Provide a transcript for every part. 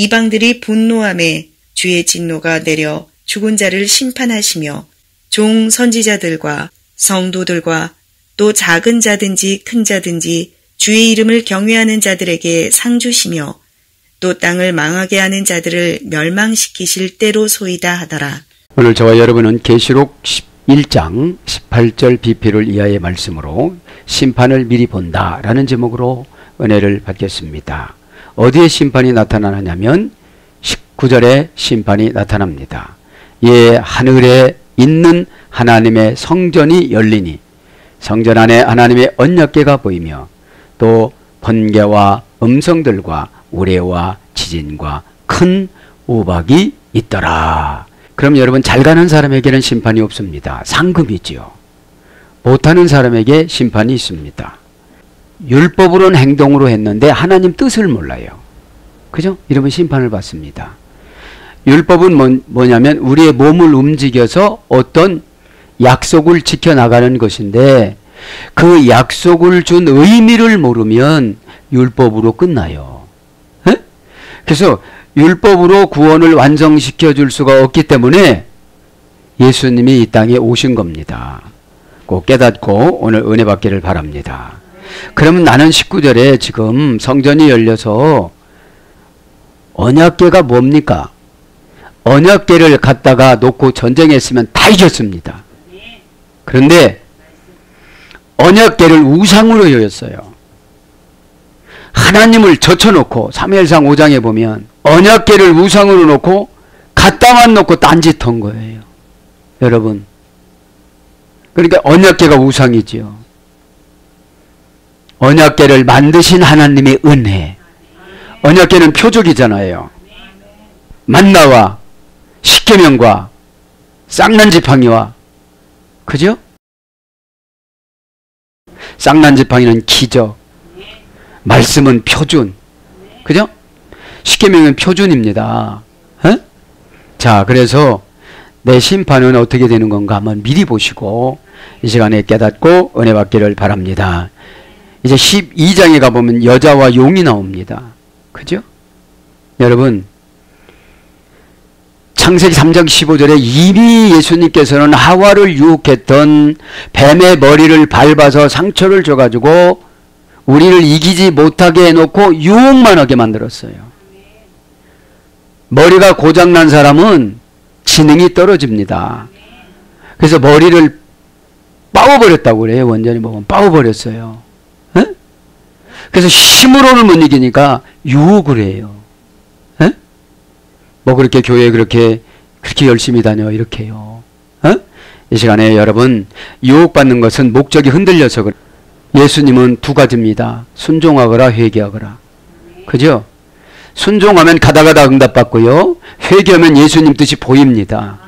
이방들이 분노함에 주의 진노가 내려 죽은 자를 심판하시며 종 선지자들과 성도들과 또 작은 자든지 큰 자든지 주의 이름을 경외하는 자들에게 상 주시며 또 땅을 망하게 하는 자들을 멸망시키실 때로소이다 하더라. 오늘 저와 여러분은 계시록 11장 18절 비필을 이하의 말씀으로 심판을 미리 본다라는 제목으로 은혜를 받겠습니다. 어디에 심판이 나타나냐면 19절에 심판이 나타납니다. 예, 하늘에 있는 하나님의 성전이 열리니 성전 안에 하나님의 언약궤가 보이며 또 번개와 음성들과 우레와 지진과 큰 우박이 있더라. 그럼 여러분, 잘 가는 사람에게는 심판이 없습니다. 상급이지요. 못하는 사람에게 심판이 있습니다. 율법으로는 행동으로 했는데 하나님 뜻을 몰라요. 그죠? 이러면 심판을 받습니다. 율법은 뭐냐면 우리의 몸을 움직여서 어떤 약속을 지켜나가는 것인데 그 약속을 준 의미를 모르면 율법으로 끝나요. 에? 그래서 율법으로 구원을 완성시켜 줄 수가 없기 때문에 예수님이 이 땅에 오신 겁니다. 꼭 깨닫고 오늘 은혜 받기를 바랍니다. 그러면 나는 19절에 지금 성전이 열려서 언약궤가 뭡니까? 언약궤를 갖다가 놓고 전쟁했으면 다 이겼습니다. 그런데 언약궤를 우상으로 여겼어요. 하나님을 젖혀놓고 사무엘상 5장에 보면 언약궤를 우상으로 놓고 갖다만 놓고 딴짓한 거예요. 여러분, 그러니까 언약궤가 우상이지요. 언약궤를 만드신 하나님의 은혜. 언약궤는 표적이잖아요. 만나와 십계명과 쌍난지팡이와, 그죠? 쌍난지팡이는 기적, 말씀은 표준, 그죠? 십계명은 표준입니다. 에? 자, 그래서 내 심판은 어떻게 되는 건가 한번 미리 보시고 이 시간에 깨닫고 은혜 받기를 바랍니다. 이제 12장에 가보면 여자와 용이 나옵니다. 그죠? 여러분, 창세기 3장 15절에 이미 예수님께서는 하와를 유혹했던 뱀의 머리를 밟아서 상처를 줘가지고 우리를 이기지 못하게 해놓고 유혹만 하게 만들었어요. 머리가 고장난 사람은 지능이 떨어집니다. 그래서 머리를 빠워버렸다고 그래요. 원전이 보면 빠워버렸어요. 에? 그래서 힘으로는 못 이기니까 유혹을 해요. 에? 뭐 그렇게 교회에 그렇게 열심히 다녀 이렇게요. 에? 이 시간에 여러분, 유혹받는 것은 목적이 흔들려서 그래요. 예수님은 두 가지입니다. 순종하거라 회개하거라. 그죠? 순종하면 가다가다 응답받고요. 회개하면 예수님 뜻이 보입니다.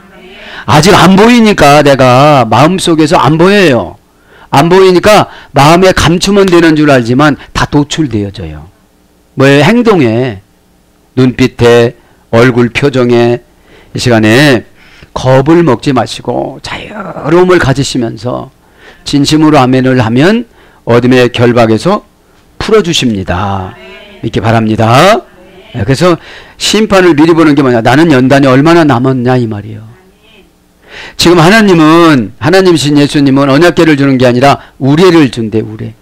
아직 안 보이니까 내가 마음속에서 안 보여요. 안 보이니까 마음에 감추면 되는 줄 알지만 다 도출되어져요. 뭐예요? 행동에, 눈빛에, 얼굴 표정에. 이 시간에 겁을 먹지 마시고 자유로움을 가지시면서 진심으로 아멘을 하면 어둠의 결박에서 풀어주십니다. 믿기 바랍니다. 그래서 심판을 미리 보는 게 뭐냐? 나는 연단이 얼마나 남았냐 이 말이에요. 지금 하나님이신 예수님은 언약궤를 주는 게 아니라 우레를 준대. 우레.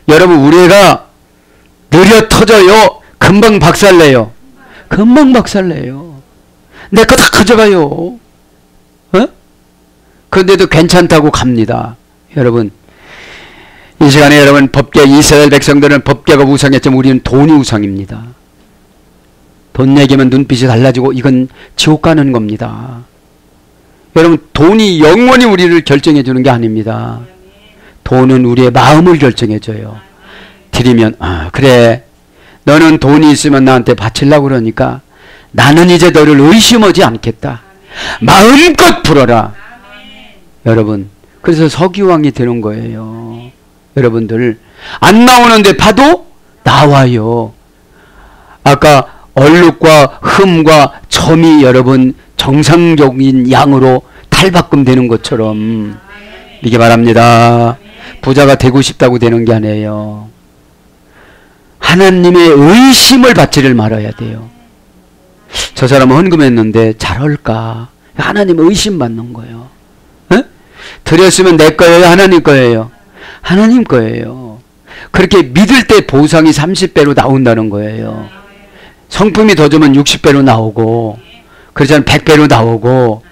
여러분, 우레가 느려 터져요? 금방 박살내요? 금방 박살내요. 내 거 다 가져가요. 어? 그런데도 괜찮다고 갑니다. 여러분, 이 시간에 여러분, 법궤, 이스라엘 백성들은 법궤가 우상했지만 우리는 돈이 우상입니다. 돈 얘기면 눈빛이 달라지고 이건 지옥 가는 겁니다. 여러분, 돈이 영원히 우리를 결정해 주는 게 아닙니다. 돈은 우리의 마음을 결정해 줘요. 드리면 그래, 너는 돈이 있으면 나한테 바치려고 그러니까 나는 이제 너를 의심하지 않겠다. 마음껏 풀어라. 여러분, 그래서 서기왕이 되는 거예요. 여러분들, 안 나오는데 봐도 나와요. 아까 얼룩과 흠과 점이 여러분 정상적인 양으로 탈바꿈되는 것처럼 이게 바랍니다. 부자가 되고 싶다고 되는 게 아니에요. 하나님의 의심을 받지를 말아야 돼요. 저 사람은 헌금했는데 잘할까? 하나님 의심받는 거예요. 에? 드렸으면 내 거예요? 하나님 거예요? 하나님 거예요. 그렇게 믿을 때 보상이 30배로 나온다는 거예요. 성품이 더 좋으면 60배로 나오고, 그렇지 않으면 100배로 나오고,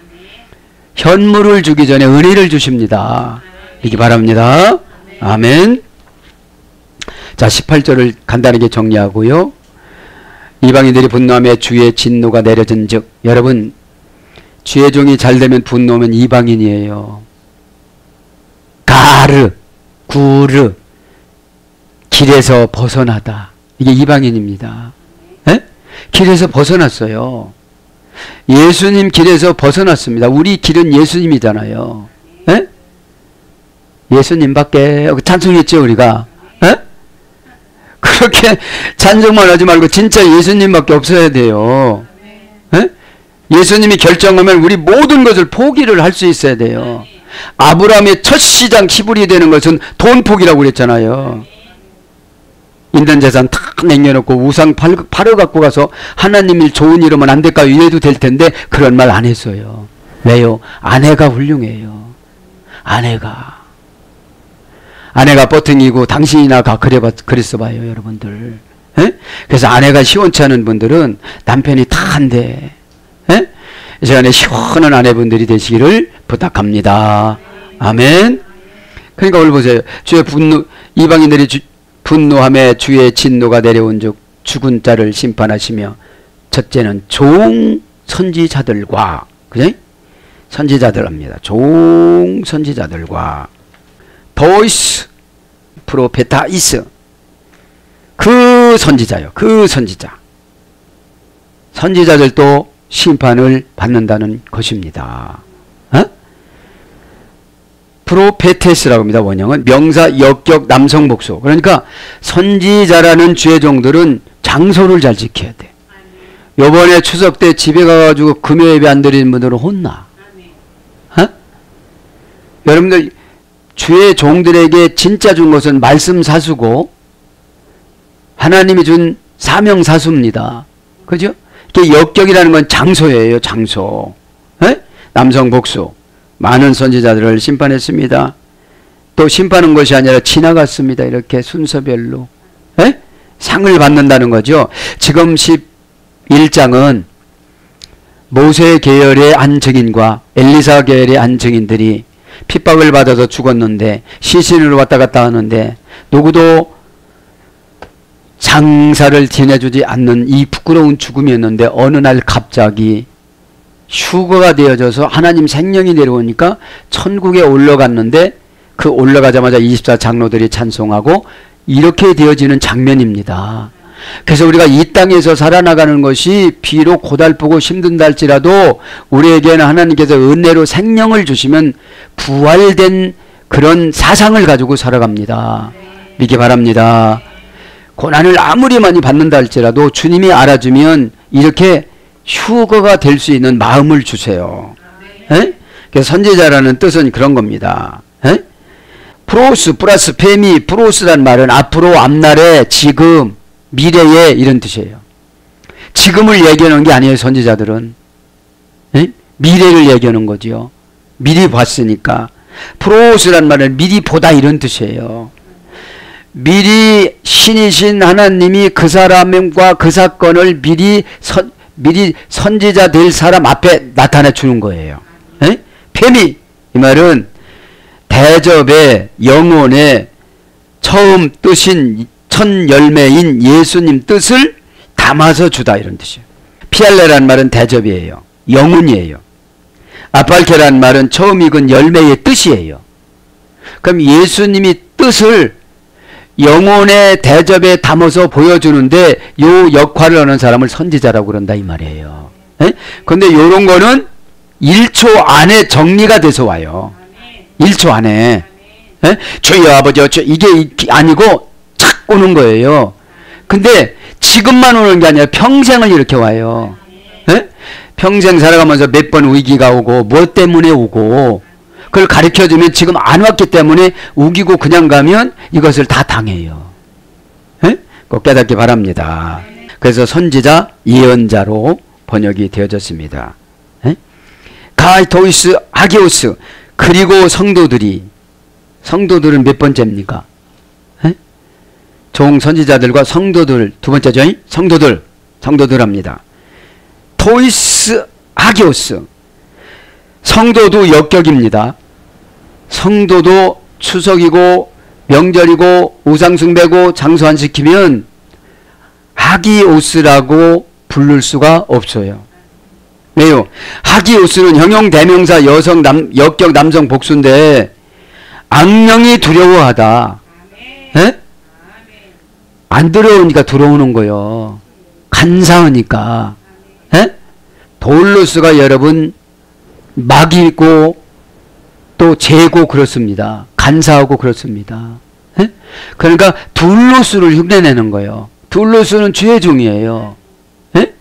현물을 주기 전에 은혜를 주십니다. 이기 바랍니다. 아멘. 자, 18절을 간단하게 정리하고요. 이방인들이 분노하며 주의 진노가 내려진 즉, 여러분, 주의 종이 잘되면 분노하면 이방인이에요. 가르, 구르, 길에서 벗어나다. 이게 이방인입니다. 에? 길에서 벗어났어요. 예수님 길에서 벗어났습니다. 우리 길은 예수님이잖아요. 에? 예수님밖에 찬송했죠, 우리가. 에? 그렇게 찬송만 하지 말고 진짜 예수님밖에 없어야 돼요. 에? 예수님이 결정하면 우리 모든 것을 포기를 할 수 있어야 돼요. 아브라함의 첫 시장 기불이 되는 것은 돈 포기라고 그랬잖아요. 있는 재산 다 남겨놓고 우상 팔아 갖고 가서 하나님 일 좋은 일 하면 안 될까요? 이래도 될 텐데 그런 말 안 했어요. 왜요? 아내가 훌륭해요. 아내가 뻗팅이고 당신이나 가 그랬어 봐요, 여러분들. 에? 그래서 아내가 시원치 않은 분들은 남편이 다 한대. 이 시간에 시원한 아내분들이 되시기를 부탁합니다. 아멘. 그러니까 오늘 보세요. 주의 분노, 이방인들이 분노함에 주의 진노가 내려온 즉 죽은 자를 심판하시며, 첫째는 종 선지자들과, 그죠? 선지자들 합니다. 종 선지자들과 보이스 프로페타이스, 그 선지자요. 그 선지자. 선지자들도 심판을 받는다는 것입니다. 어? 프로페테스라고 합니다. 원형은 명사, 역격, 남성, 복수. 그러니까 선지자라는 주의 종들은 장소를 잘 지켜야 돼. 요번에 추석 때 집에 가가지고 금요 예배 안 드리는 분들은 혼나. 어? 여러분들 주의 종들에게 진짜 준 것은 말씀 사수고 하나님이 준 사명 사수입니다. 그죠? 이게 역격이라는 건 장소예요. 장소. 에? 남성 복수. 많은 선지자들을 심판했습니다. 또 심판한 것이 아니라 지나갔습니다. 이렇게 순서별로. 에? 상을 받는다는 거죠. 지금 11장은 모세 계열의 한 증인과 엘리사 계열의 한 증인들이 핍박을 받아서 죽었는데 시신으로 왔다 갔다 하는데 누구도 장사를 지내주지 않는 이 부끄러운 죽음이었는데 어느 날 갑자기 휴거가 되어져서 하나님 생명이 내려오니까 천국에 올라갔는데 그 올라가자마자 24장로들이 찬송하고 이렇게 되어지는 장면입니다. 그래서 우리가 이 땅에서 살아나가는 것이 비록 고달프고 힘든다 할지라도 우리에게는 하나님께서 은혜로 생명을 주시면 부활된 그런 사상을 가지고 살아갑니다. 믿기 바랍니다. 고난을 아무리 많이 받는다 할지라도 주님이 알아주면 이렇게 휴거가 될 수 있는 마음을 주세요. 에? 그래서 선지자라는 뜻은 그런 겁니다. 에? 프로스 플러스 페미, 프로스란 말은 앞으로, 앞날에, 지금, 미래에 이런 뜻이에요. 지금을 얘기하는 게 아니에요. 선지자들은 에? 미래를 얘기하는 거지요. 미리 봤으니까. 프로스란 말은 미리 보다 이런 뜻이에요. 미리 신이신 하나님이 그 사람과 그 사건을 미리 선지자 될 사람 앞에 나타내 주는 거예요. 에? 페미, 이 말은 대접의 영혼의 처음 뜻인 첫 열매인 예수님 뜻을 담아서 주다 이런 뜻이에요. 피알레라는 말은 대접이에요. 영혼이에요. 아팔케라는 말은 처음 익은 열매의 뜻이에요. 그럼 예수님이 뜻을 영혼의 대접에 담아서 보여주는데 요 역할을 하는 사람을 선지자라고 그런다 이 말이에요. 그런데 요런 거는 1초 안에 정리가 돼서 와요. 1초 안에. 에? 주여 아버지 이게 아니고 착 오는 거예요. 근데 지금만 오는 게 아니라 평생을 이렇게 와요. 에? 평생 살아가면서 몇 번 위기가 오고 뭐 때문에 오고 그걸 가르쳐주면 지금 안 왔기 때문에 우기고 그냥 가면 이것을 다 당해요. 에? 꼭 깨닫기 바랍니다. 그래서 선지자, 예언자로 번역이 되어졌습니다. 에? 가이토이스 하기오스 그리고 성도들은 몇 번째입니까? 에? 종 선지자들과 성도들 두 번째죠. 성도들 합니다. 토이스 하기오스 성도도 역격입니다. 성도도 추석이고 명절이고 우상숭배고 장수 안 지키면 하기오스라고 부를 수가 없어요. 왜요? 하기오스는 형용 대명사 여성 역격 남성 복수인데 악령이 두려워하다. 에? 안 두려우니까 들어오는 거요. 간사하니까. 에? 돌로스가 여러분 막이고 또 재고 그렇습니다. 간사하고 그렇습니다. 에? 그러니까 둘로스를 흉내내는 거예요. 둘로스는 주의 종이에요. 에?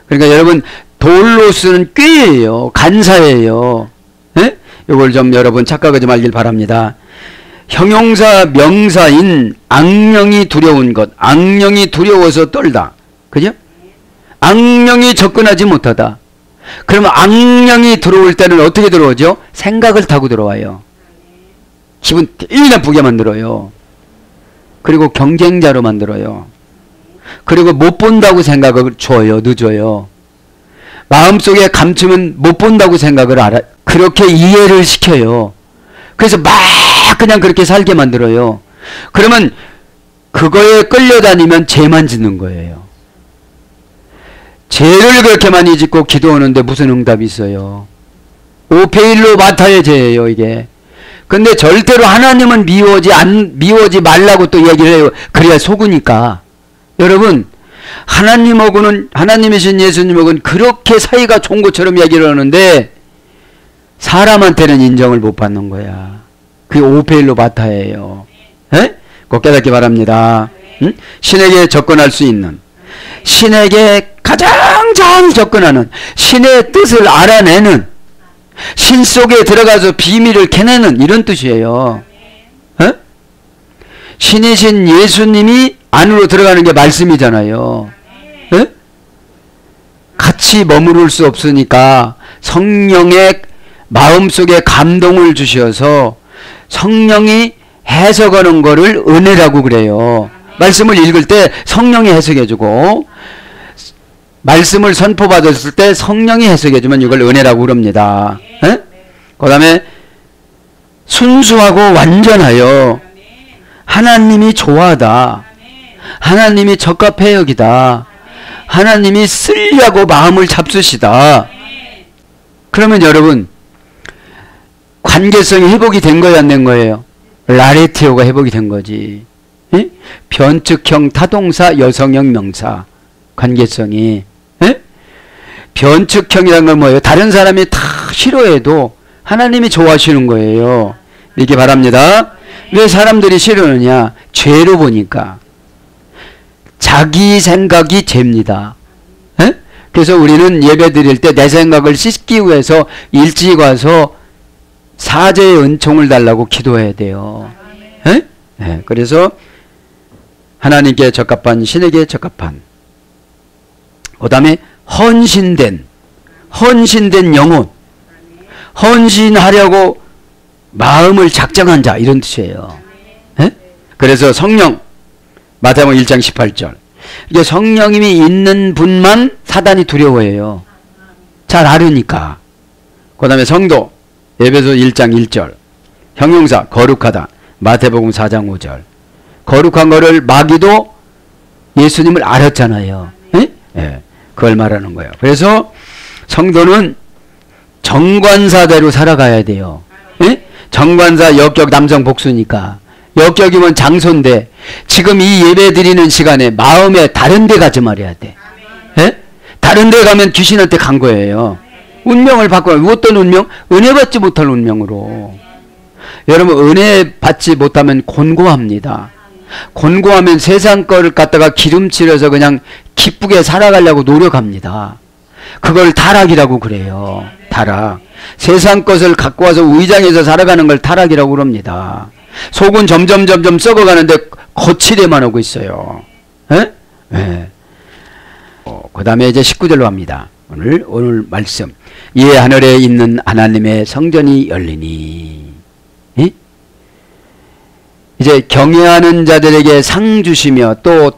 그러니까 여러분 돌로스는 꾀예요. 간사예요. 에? 이걸 좀 여러분 착각하지 말길 바랍니다. 형용사 명사인 악령이 두려운 것, 악령이 두려워서 떨다. 그죠? 악령이 접근하지 못하다. 그러면 악령이 들어올 때는 어떻게 들어오죠? 생각을 타고 들어와요. 기분 되게 나쁘게 만들어요. 그리고 경쟁자로 만들어요. 그리고 못 본다고 생각을 줘요. 늦어요. 마음속에 감추면 못 본다고 생각을 그렇게 이해를 시켜요. 그래서 막 그냥 그렇게 살게 만들어요. 그러면 그거에 끌려다니면 죄만 짓는 거예요. 죄를 그렇게 많이 짓고 기도하는데 무슨 응답이 있어요? 오페일로 마타의 죄예요, 이게. 근데 절대로 하나님은 미워하지 말라고 또 얘기를 해요. 그래야 속으니까. 여러분, 하나님이신 예수님하고는 그렇게 사이가 좋은 것처럼 얘기를 하는데 사람한테는 인정을 못 받는 거야. 그게 오페일로 마타예요. 에? 꼭 깨닫기 바랍니다. 응? 신에게 접근할 수 있는, 신에게 가장 잘 접근하는, 신의 뜻을 알아내는, 신 속에 들어가서 비밀을 캐내는 이런 뜻이에요. 에? 신이신 예수님이 안으로 들어가는 게 말씀이잖아요. 에? 같이 머무를 수 없으니까 성령의 마음속에 감동을 주셔서 성령이 해석하는 거를 은혜라고 그래요. 말씀을 읽을 때 성령이 해석해주고 말씀을 선포받았을 때 성령이 해석해주면 이걸 은혜라고 그럽니다. 그 다음에 순수하고 완전하여 하나님이 좋아하다. 하나님이 적합해 여기다. 하나님이 쓰려고 마음을 잡수시다. 그러면 여러분 관계성이 회복이 된 거야 안 된 거예요? 라레티오가 회복이 된 거지. 에? 변측형 타동사 여성형 명사 관계성이. 에? 변측형이라는 건 뭐예요? 다른 사람이 다 싫어해도 하나님이 좋아하시는 거예요. 믿기 바랍니다. 왜 사람들이 싫어하느냐? 죄로 보니까. 자기 생각이 죄입니다. 에? 그래서 우리는 예배 드릴 때 내 생각을 씻기 위해서 일찍 와서 사죄의 은총을 달라고 기도해야 돼요. 에? 네, 그래서 하나님께 적합한, 신에게 적합한, 그 다음에 헌신된 영혼, 헌신하려고 마음을 작정한 자 이런 뜻이에요. 에? 그래서 성령 마태복음 1장 18절 이게 성령님이 있는 분만 사단이 두려워해요. 잘 알으니까. 그 다음에 성도 에베소 1장 1절 형용사 거룩하다 마태복음 4장 5절 거룩한 거를 마귀도 예수님을 알았잖아요. 예, 그걸 말하는 거예요. 그래서 성도는 정관사대로 살아가야 돼요. 예? 정관사 역격 남성 복수니까 역격이면 장소인데 지금 이 예배 드리는 시간에 마음에 다른 데 가지 말아야 돼. 예? 다른 데 가면 귀신한테 간 거예요. 운명을 바꿔요. 어떤 운명? 은혜 받지 못할 운명으로. 여러분 은혜 받지 못하면 곤고합니다. 곤고하면 세상 거를 갖다가 기름칠해서 그냥 기쁘게 살아가려고 노력합니다. 그걸 타락이라고 그래요. 타락. 세상 것을 갖고 와서 위장해서 살아가는 걸 타락이라고 그럽니다. 속은 점점 썩어가는데 거칠에만 오고 있어요. 에? 네. 그 다음에 이제 19절로 합니다. 오늘 말씀. 이에 하늘에 있는 하나님의 성전이 열리니. 예? 이제 경외하는 자들에게 상 주시며 또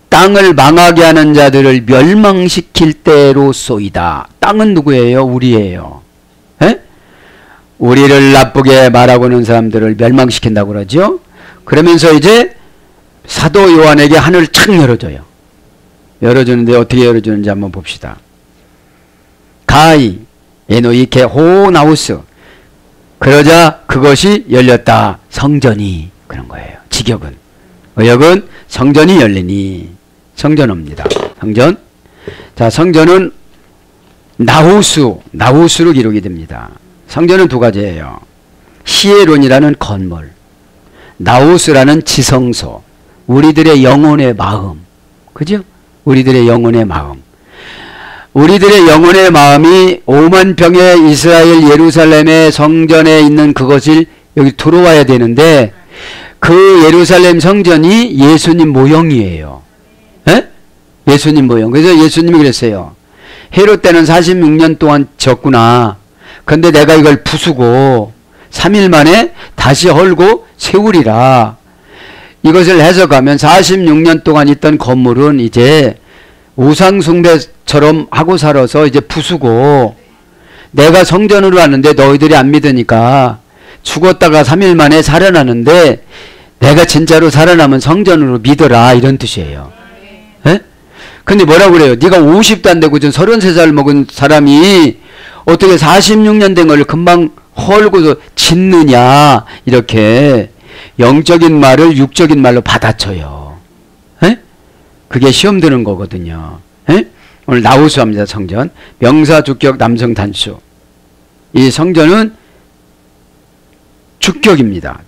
땅을 망하게 하는 자들을 멸망시킬 때로소이다. 땅은 누구예요? 우리예요. 예? 우리를 나쁘게 말하고 있는 사람들을 멸망시킨다고 그러죠. 그러면서 이제 사도 요한에게 하늘을 착 열어줘요. 열어주는데 어떻게 열어주는지 한번 봅시다. 가이 에노이케 호나우스. 그러자 그것이 열렸다. 성전이. 그런 거예요. 직역은. 의역은 성전이 열리니. 성전입니다. 성전. 자, 성전은 나후스로 기록이 됩니다. 성전은 두 가지예요. 히에론이라는 건물, 나후스라는 지성소. 우리들의 영혼의 마음. 그죠? 우리들의 영혼의 마음. 우리들의 영혼의 마음이 5만 평의 이스라엘 예루살렘의 성전에 있는 그것을 여기 들어와야 되는데 그 예루살렘 성전이 예수님 모형이에요. 에? 예수님 모형. 그래서 예수님이 그랬어요. 헤롯 때는 46년 동안 졌구나. 근데 내가 이걸 부수고 3일 만에 다시 헐고 세우리라. 이것을 해석하면 46년 동안 있던 건물은 이제 우상숭배처럼 하고 살아서 이제 부수고 내가 성전으로 왔는데 너희들이 안 믿으니까 죽었다가 3일 만에 살아나는데 내가 진짜로 살아나면 성전으로 믿어라. 이런 뜻이에요. 예? 근데 뭐라고 그래요? 네가 50도 안 되고 지금 33살 먹은 사람이 어떻게 46년 된 걸 금방 헐고도 짓느냐. 이렇게 영적인 말을 육적인 말로 받아쳐요. 에? 그게 시험 드는 거거든요. 에? 오늘 나우스 합니다. 성전. 명사, 주격, 남성, 단수. 이 성전은 주격입니다.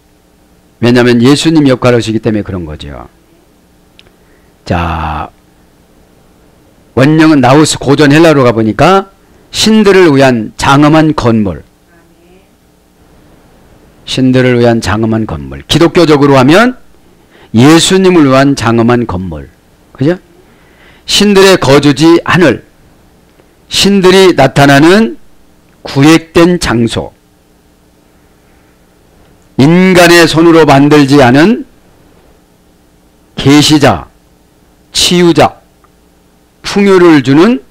왜냐하면 예수님 역할을 하시기 때문에 그런 거죠. 자, 원령은 나우스. 고전 헬라로 가보니까 신들을 위한 장엄한 건물. 신들을 위한 장엄한 건물. 기독교적으로 하면 예수님을 위한 장엄한 건물. 그죠? 신들의 거주지 하늘. 신들이 나타나는 구획된 장소. 인간의 손으로 만들지 않은 계시자, 치유자, 풍요를 주는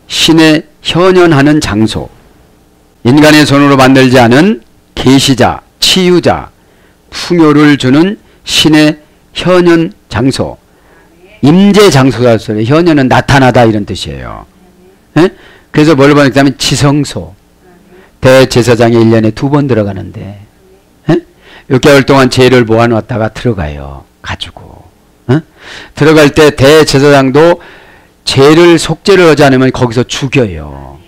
신의 현현하는 장소. 인간의 손으로 만들지 않은 계시자, 치유자, 풍요를 주는 신의 현현 장소. 임재 장소다. 현현은 나타나다 이런 뜻이에요. 에? 그래서 뭘 보냈냐면 지성소. 대제사장이 1년에 2번 들어가는데 6개월 동안 죄를 모아놨다가 들어가요. 가지고. 들어갈 때 대제사장도 죄를 속죄를 하지 않으면 거기서 죽여요.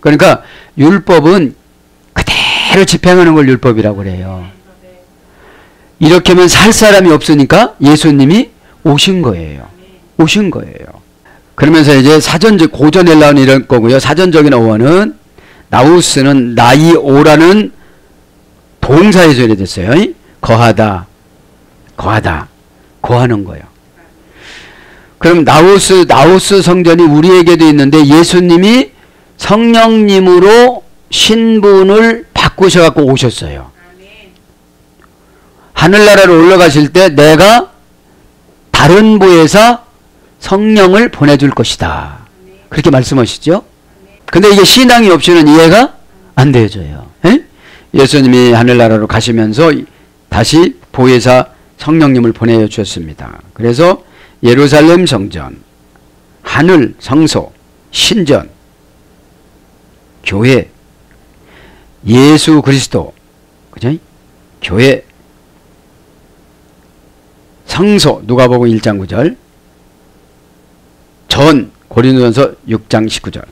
그러니까 율법은 그대로 집행하는 걸 율법이라고 그래요. 이렇게 하면 살 사람이 없으니까 예수님이 오신 거예요. 오신 거예요. 그러면서 이제 사전적 고전 헬라어는 이런 거고요. 사전적인 어원은 나우스는 나이오라는 동사에서 이래 됐어요. 거하다, 거하다, 거하는 거예요. 그럼 나우스 성전이 우리에게도 있는데 예수님이 성령님으로 신분을 바꾸셔갖고 오셨어요. 하늘나라로 올라가실 때 내가 다른 보혜사 성령을 보내줄 것이다. 그렇게 말씀하시죠. 근데 이게 신앙이 없이는 이해가 안 되어져요. 에? 예수님이 하늘나라로 가시면서 다시 보혜사 성령님을 보내주셨습니다. 그래서 예루살렘 성전, 하늘 성소, 신전, 교회, 예수 그리스도, 그죠? 교회, 성소, 누가복음 1장 9절, 전, 고린도전서 6장 19절.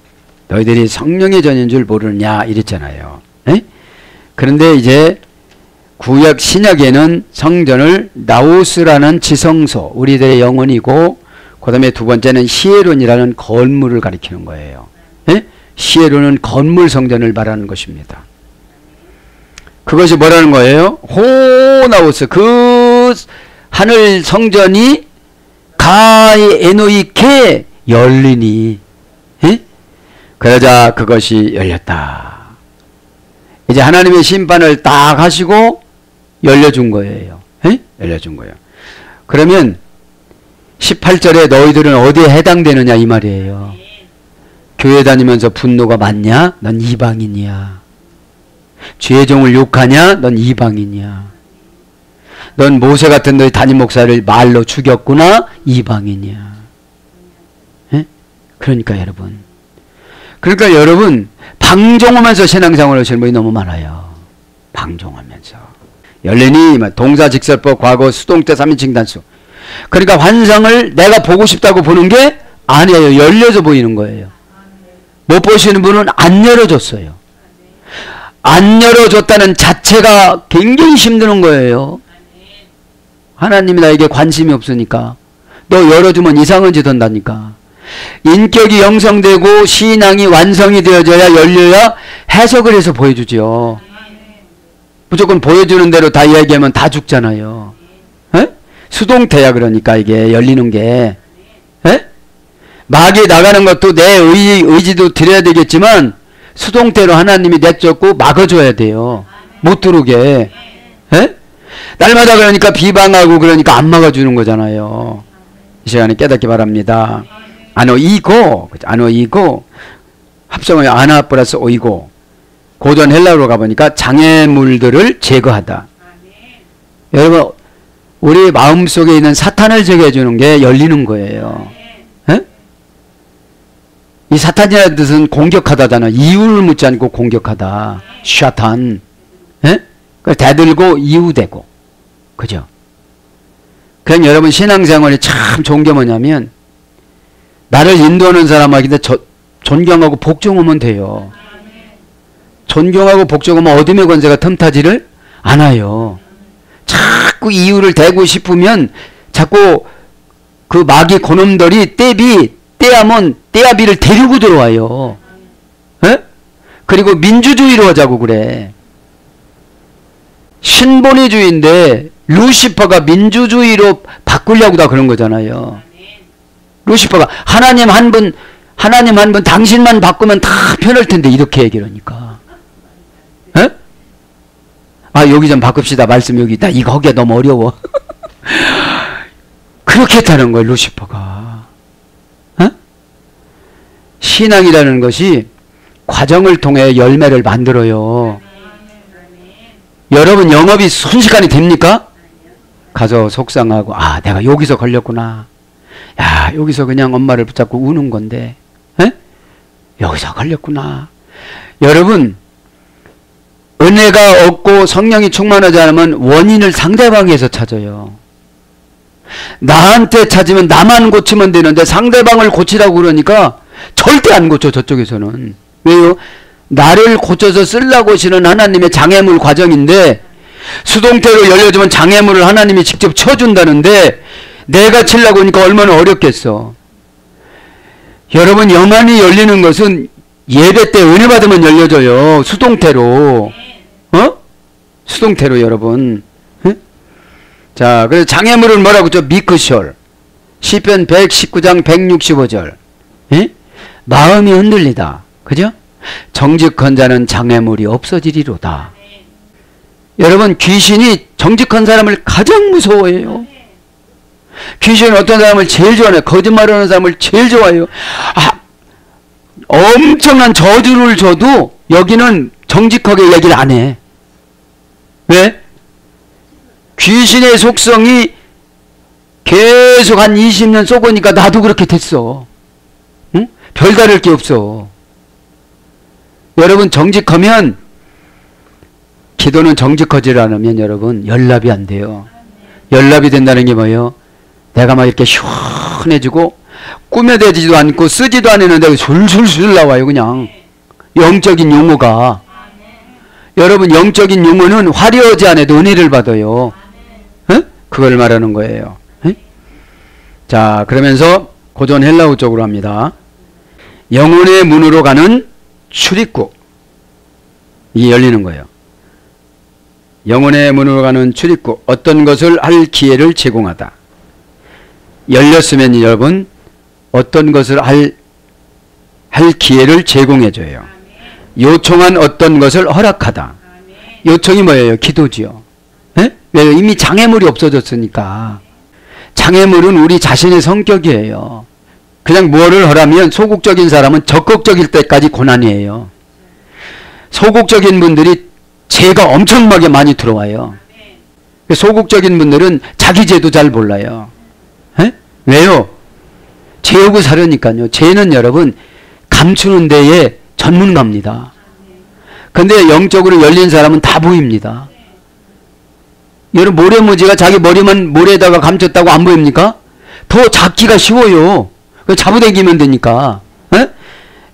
너희들이 성령의 전인 줄 모르느냐 이랬잖아요. 에? 그런데 이제 구약 신약에는 성전을 나우스라는 지성소, 우리들의 영혼이고, 그 다음에 두 번째는 히에론이라는 건물을 가리키는 거예요. 에? 히에론은 건물 성전을 말하는 것입니다. 그것이 뭐라는 거예요? 호나우스, 그 하늘 성전이 가에노이케 열리니. 그러자 그것이 열렸다. 이제 하나님의 심판을 딱 하시고 열려준 거예요. 에? 열려준 거예요. 그러면 18절에 너희들은 어디에 해당되느냐 이 말이에요. 교회 다니면서 분노가 많냐? 넌 이방인이야. 주의 종을 욕하냐? 넌 이방인이야. 넌 모세 같은 너희 담임 목사를 말로 죽였구나? 이방인이야. 에? 그러니까 여러분 방종하면서 신앙생활을 하시는 분이 너무 많아요. 방종하면서. 열리니 동사직설법 과거 수동태 3인칭 단수. 그러니까 환상을 내가 보고 싶다고 보는 게 아니에요. 열려서 보이는 거예요. 못 보시는 분은 안 열어줬어요. 안 열어줬다는 자체가 굉장히 힘드는 거예요. 하나님이 나에게 관심이 없으니까. 너 열어주면 이상한 짓 한다니까. 인격이 형성되고 신앙이 완성이 되어져야 열려야 해석을 해서 보여주죠. 무조건 보여주는 대로 다 이야기하면 다 죽잖아요. 에? 수동태야. 그러니까 이게 열리는 게. 에? 마귀 나가는 것도 내 의지도 드려야 되겠지만 수동태로 하나님이 내쫓고 막아줘야 돼요. 못 들어오게. 에? 날마다 그러니까 비방하고 그러니까 안 막아주는 거잖아요. 이 시간에 깨닫기 바랍니다. 아노이고 합성어의 아나 플러스 오이고. 고전 헬라어로 가보니까 장애물들을 제거하다. 여러분 우리 마음속에 있는 사탄을 제거해 주는 게 열리는 거예요. 에? 이 사탄이라는 뜻은 공격하다잖아. 이유를 묻지 않고 공격하다. 샤탄. 에? 대들고 이유되고. 그죠? 그냥 여러분 신앙생활이 참 좋은 게 뭐냐면 나를 인도하는 사람에게 존경하고 복종하면 돼요. 존경하고 복종하면 어둠의 권세가 틈타지를 않아요. 자꾸 이유를 대고 싶으면 자꾸 그 마귀 고놈들이 떼하면 떼아비를 데리고 들어와요. 에? 그리고 민주주의로 하자고 그래. 신본의주의인데 루시퍼가 민주주의로 바꾸려고 다 그런 거잖아요. 루시퍼가 하나님 한 분 당신만 바꾸면 다 편할 텐데 이렇게 얘기하니까. 에? 아 여기 좀 바꿉시다. 말씀 여기 나 이거 하기가 너무 어려워. 그렇게 했다는 거예요. 루시퍼가. 에? 신앙이라는 것이 과정을 통해 열매를 만들어요. 여러분 영업이 순식간에 됩니까? 가서 속상하고 아 내가 여기서 걸렸구나. 야 여기서 그냥 엄마를 붙잡고 우는 건데 에? 여기서 걸렸구나. 여러분 은혜가 없고 성령이 충만하지 않으면 원인을 상대방에서 찾아요. 나한테 찾으면 나만 고치면 되는데 상대방을 고치라고 그러니까 절대 안 고쳐. 저쪽에서는. 왜요? 나를 고쳐서 쓰려고 하시는 하나님의 장애물 과정인데 수동태로 열려주면 장애물을 하나님이 직접 쳐준다는데 내가 치려고 하니까 얼마나 어렵겠어. 여러분 영안이 열리는 것은 예배 때 은혜 받으면 열려져요. 수동태로. 수동태로 여러분. 자, 그래서 장애물은 뭐라고 했죠? 미크셜. 시편 119장 165절. 마음이 흔들리다. 그죠? 정직한 자는 장애물이 없어지리로다. 여러분 귀신이 정직한 사람을 가장 무서워해요. 귀신은 어떤 사람을 제일 좋아해요? 거짓말하는 사람을 제일 좋아해요. 엄청난 저주를 줘도 여기는 정직하게 얘기를 안 해. 왜? 귀신의 속성이 계속 한 20년 쏘고니까 나도 그렇게 됐어. 응? 별다를 게 없어. 여러분 정직하면 기도는 정직하지 않으면 여러분 연락이 안 돼요. 연락이 된다는 게 뭐예요? 내가 막 이렇게 시원해지고 꾸며대지도 않고 쓰지도 않았는데 술술술 나와요. 그냥 영적인 용어가. 여러분 영적인 용어는 화려하지 않아도 은혜를 받아요. 에? 그걸 말하는 거예요. 에? 자 그러면서 고전 헬라어 쪽으로 합니다. 영혼의 문으로 가는 출입구. 이게 열리는 거예요. 영혼의 문으로 가는 출입구. 어떤 것을 할 기회를 제공하다. 열렸으면 여러분 어떤 것을 할 할 기회를 제공해줘요. 요청한 어떤 것을 허락하다. 요청이 뭐예요? 기도지요. 예? 왜요? 이미 장애물이 없어졌으니까. 장애물은 우리 자신의 성격이에요. 그냥 뭐를 하라면 소극적인 사람은 적극적일 때까지 고난이에요. 소극적인 분들이 죄가 엄청나게 많이 들어와요. 소극적인 분들은 자기 죄도 잘 몰라요. 에? 왜요? 죄하고 살으니까요. 죄는 여러분 감추는 데에 전문가입니다. 근데 영적으로 열린 사람은 다 보입니다. 여러분 모래무지가 자기 머리만 모래에다가 감췄다고 안 보입니까? 더 잡기가 쉬워요. 잡아당기면 되니까. 에?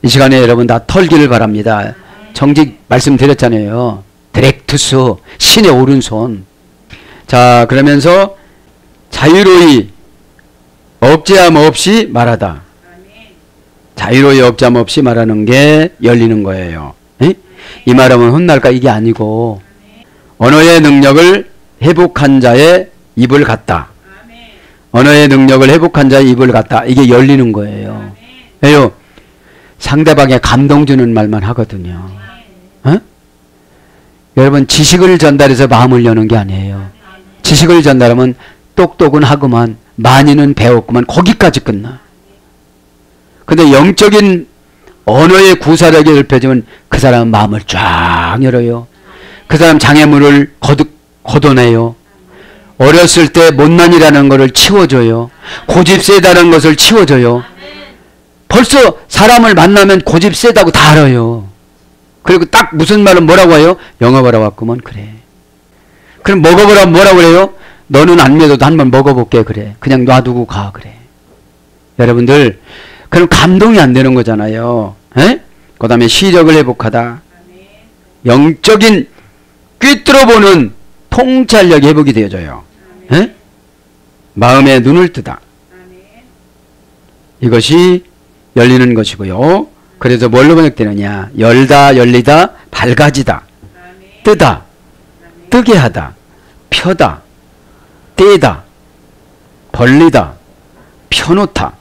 이 시간에 여러분 다 털기를 바랍니다. 정직 말씀드렸잖아요. 드렉투스, 신의 오른손. 자, 그러면서 자유로이 억제함 없이 말하다. 자유로이 억제함 없이 말하는 게 열리는 거예요. 에? 이 말하면 혼날까? 이게 아니고 언어의 능력을 회복한 자의 입을 갖다. 언어의 능력을 회복한 자의 입을 갖다. 이게 열리는 거예요. 왜요? 상대방에 감동 주는 말만 하거든요. 어? 여러분 지식을 전달해서 마음을 여는 게 아니에요. 지식을 전달하면 똑똑은 하고만 많이는 배웠구만 거기까지 끝나. 근데 영적인 언어의 구사력이 넓혀지면 그 사람은 마음을 쫙 열어요. 그 사람 장애물을 걷어내요. 어렸을 때 못난이라는 것을 치워줘요. 고집 세다는 것을 치워줘요. 벌써 사람을 만나면 고집 세다고 다 알아요. 그리고 딱 무슨 말은 뭐라고 해요? 영어 벌어왔구먼 그래. 그럼 먹어보라면 뭐라고 그래요? 너는 안 믿어도 한번 먹어볼게 그래. 그냥 놔두고 가 그래. 여러분들 그럼 감동이 안 되는 거잖아요. 그 다음에 시력을 회복하다. 영적인 꿰뚫어보는 통찰력이 회복이 되어져요. 마음의 눈을 뜨다. 이것이 열리는 것이고요. 그래서 뭘로 번역되느냐? 열다, 열리다, 밝아지다, 뜨다, 뜨게 하다, 펴다, 떼다, 벌리다, 펴놓다.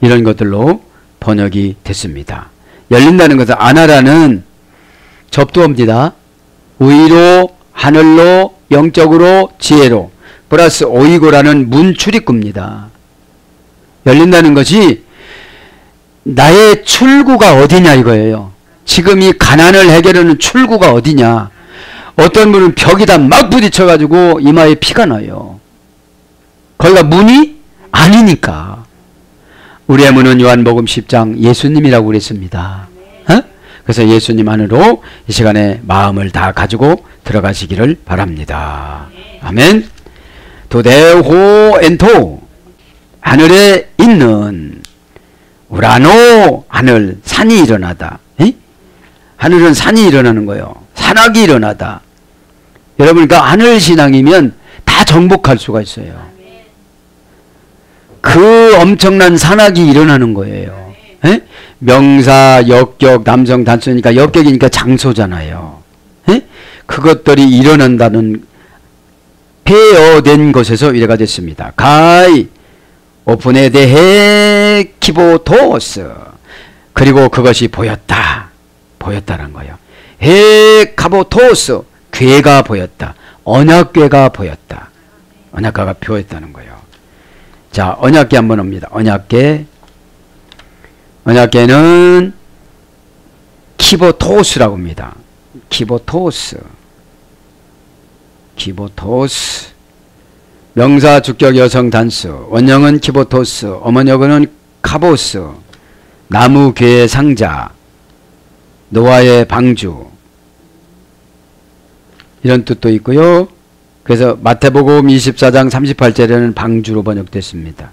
이런 것들로 번역이 됐습니다. 열린다는 것은 아나라는 접두어입니다. 위로, 하늘로, 영적으로, 지혜로 플러스 오이고라는 문출입구입니다. 열린다는 것이 나의 출구가 어디냐 이거예요. 지금 이 가난을 해결하는 출구가 어디냐. 어떤 분은 벽에다 막 부딪혀가지고 이마에 피가 나요. 거기가 문이 아니니까. 우리의 문은 요한복음 10장 예수님이라고 그랬습니다. 그래서 예수님 안으로 이 시간에 마음을 다 가지고 들어가시기를 바랍니다. 아멘. 도데호 엔토 하늘에 있는 우라노 하늘 산이 일어나다. 하늘은 산이 일어나는 거예요. 산악이 일어나다. 여러분 그러니까 하늘 신앙이면 다 정복할 수가 있어요. 그 엄청난 산악이 일어나는 거예요. 명사, 역격, 남성, 단수니까 역격이니까 장소잖아요. 그것들이 일어난다는 폐어된 것에서 이래가 됐습니다. 가이 오픈에 대해 키보토스 그리고 그것이 보였다. 보였다는 거예요. 헤카보토스 괴가 보였다. 언약궤가 보였다. 언약궤가 보였다는 거예요. 자, 언약궤 한번 옵니다. 언약궤. 언약궤는 키보토스라고 합니다. 키보토스. 키보토스. 명사 주격 여성 단수. 원형은 키보토스. 어머니어는 카보스. 나무 궤의 상자. 노아의 방주. 이런 뜻도 있고요. 그래서 마태복음 24장 38절에는 방주로 번역됐습니다.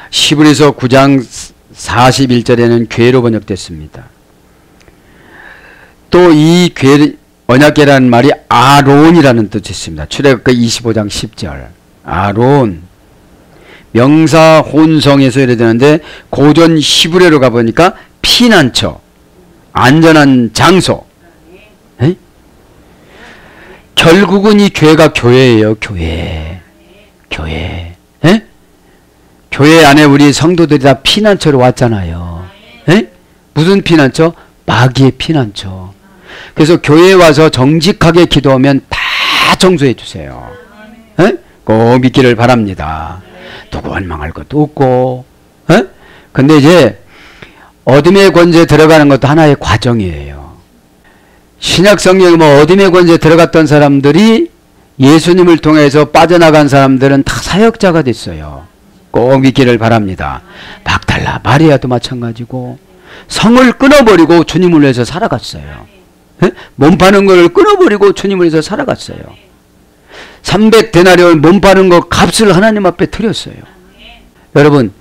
시브리서 9장 41절에는 궤로 번역됐습니다. 또 이 궤, 언약궤라는 말이 아론이라는 뜻이 있습니다. 출애굽기 25장 10절. 아론. 명사 혼성에서 이래 되는데 고전 히브리어로 가보니까 피난처. 안전한 장소. 에? 결국은 이 교회가 교회예요. 교회. 교회. 에? 교회 안에 우리 성도들이 다 피난처로 왔잖아요. 에? 무슨 피난처? 마귀의 피난처. 그래서 교회에 와서 정직하게 기도하면 다 청소해 주세요. 에? 꼭 믿기를 바랍니다. 누구 원망할 것도 없고. 에? 근데 이제 어둠의 권세에 들어가는 것도 하나의 과정이에요. 신약 성경에 뭐 어둠의 권세에 들어갔던 사람들이 예수님을 통해서 빠져나간 사람들은 다 사역자가 됐어요. 꼭 믿기를 바랍니다. 막달라 마리아도 마찬가지고 성을 끊어버리고 주님을 위해서 살아갔어요. 에? 몸 파는 걸 끊어버리고 주님을 위해서 살아갔어요. 300데나리온 몸 파는 거 값을 하나님 앞에 드렸어요. 여러분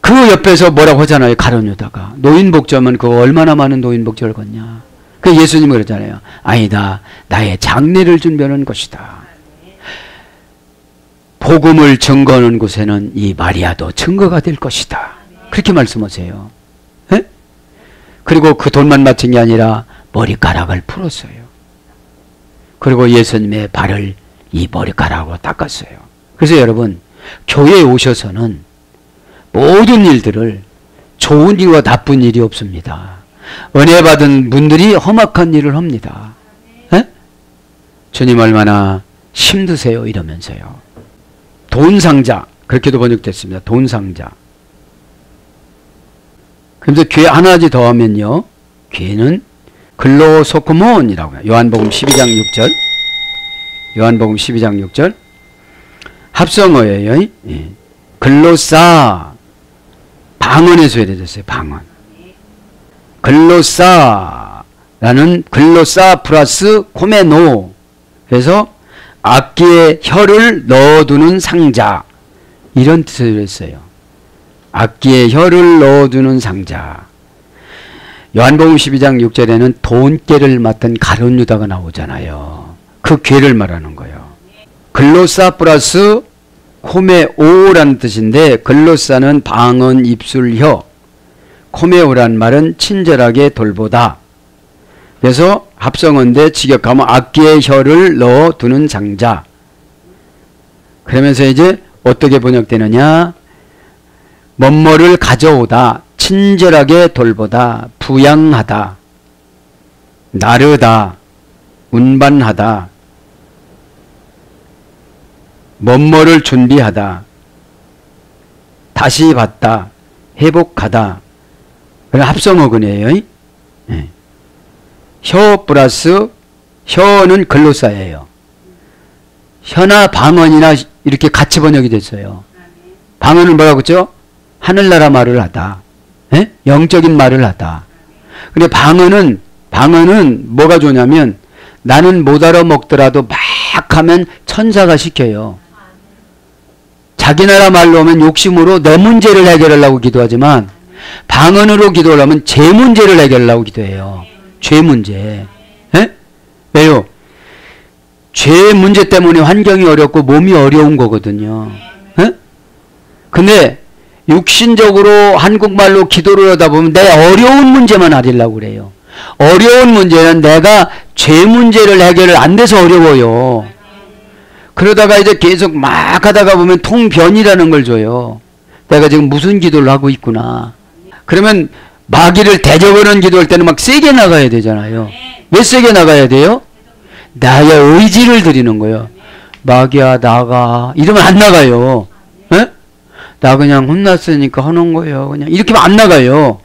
그 옆에서 뭐라고 하잖아요. 가룟 유다가 노인 복주하면 그거 얼마나 많은 노인 복주를 걷냐. 그 예수님이 그러잖아요. 아니다. 나의 장례를 준비하는 것이다. 복음을 증거하는 곳에는 이 마리아도 증거가 될 것이다. 그렇게 말씀하세요. 에? 그리고 그 돈만 바친 게 아니라 머리카락을 풀었어요. 그리고 예수님의 발을 이 머리카락으로 닦았어요. 그래서 여러분 교회에 오셔서는 모든 일들을 좋은 일과 나쁜 일이 없습니다. 은혜 받은 분들이 험악한 일을 합니다. 에? 주님 얼마나 힘드세요 이러면서요. 돈상자 그렇게도 번역됐습니다. 돈상자. 그래서 교회 하나지 더 하면요. 교회는 글로소코몬이라고 해요. 요한복음 12장 6절. 요한복음 12장 6절. 합성어예요. 예. 글로사 방언에서 해졌어요. 방언. 글로사라는 글로사 플러스 코메노. 그래서 악기에 혀를 넣어두는 상자 이런 뜻을 했어요. 악기에 혀를 넣어두는 상자. 요한복음 12장 6절에는 돈깨를 맡은 가룟 유다가 나오잖아요. 그 괴를 말하는 거예요. 글로사 플러스 코메오라는 뜻인데 글로사는 방언, 입술, 혀. 코메오란 말은 친절하게 돌보다. 그래서 합성어인데 직역하면 악기에 혀를 넣어두는 장자. 그러면서 이제 어떻게 번역되느냐. 뭐뭐를 가져오다, 친절하게 돌보다, 부양하다, 나르다, 운반하다, 뭐뭐를 준비하다, 다시 받다, 회복하다. 합성어근이에요. 네. 혀 플러스 혀는 글로사예요. 혀나 방언이나 이렇게 같이 번역이 됐어요. 방언은 뭐라고 했죠? 하늘나라 말을 하다. 예? 영적인 말을 하다. 근데 방언은 뭐가 좋냐면 나는 못 알아먹더라도 막 하면 천사가 시켜요. 자기 나라 말로 하면 욕심으로 내 문제를 해결하려고 기도하지만 방언으로 기도하려면 제 문제를 해결하려고 기도해요. 죄 문제. 예? 왜요? 죄 문제 때문에 환경이 어렵고 몸이 어려운 거거든요. 예? 근데 육신적으로 한국말로 기도를 하다 보면 내 어려운 문제만 알리려고 그래요. 어려운 문제는 내가 죄 문제를 해결을 안 돼서 어려워요. 그러다가 이제 계속 막 하다가 보면 통변이라는 걸 줘요. 내가 지금 무슨 기도를 하고 있구나. 그러면 마귀를 대적하는 기도할 때는 막 세게 나가야 되잖아요. 왜 세게 나가야 돼요? 나의 의지를 드리는 거예요. 마귀야 나가 이러면 안 나가요. 에? 나 그냥 혼났으니까 하는 거예요. 그냥 이렇게 하면 안 나가요.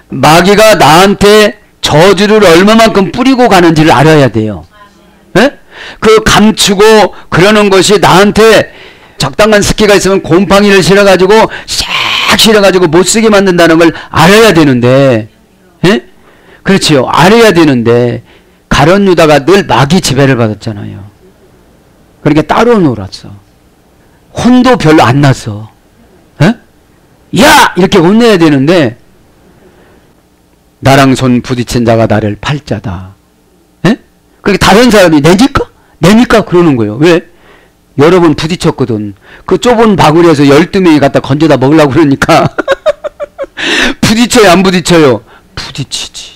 마귀가 나한테 저주를 얼마만큼 뿌리고 가는지를 알아야 돼요. 에? 그 감추고 그러는 것이 나한테 적당한 스키가 있으면 곰팡이를 실어가지고 싹 실어가지고 못쓰게 만든다는 걸 알아야 되는데, 에? 그렇지요. 알아야 되는데 가룟 유다가 늘 마귀 지배를 받았잖아요. 그러니까 따로 놀았어. 혼도 별로 안 났어. 에? 야! 이렇게 혼내야 되는데 나랑 손 부딪힌 자가 나를 팔자다. 에? 그러니까 다른 사람이 내니까 그러는 거예요. 왜? 여러 번 부딪혔거든. 그 좁은 바구리에서 12명이 갖다 건져다 먹으려고 그러니까 부딪혀요 안 부딪혀요? 부딪히지.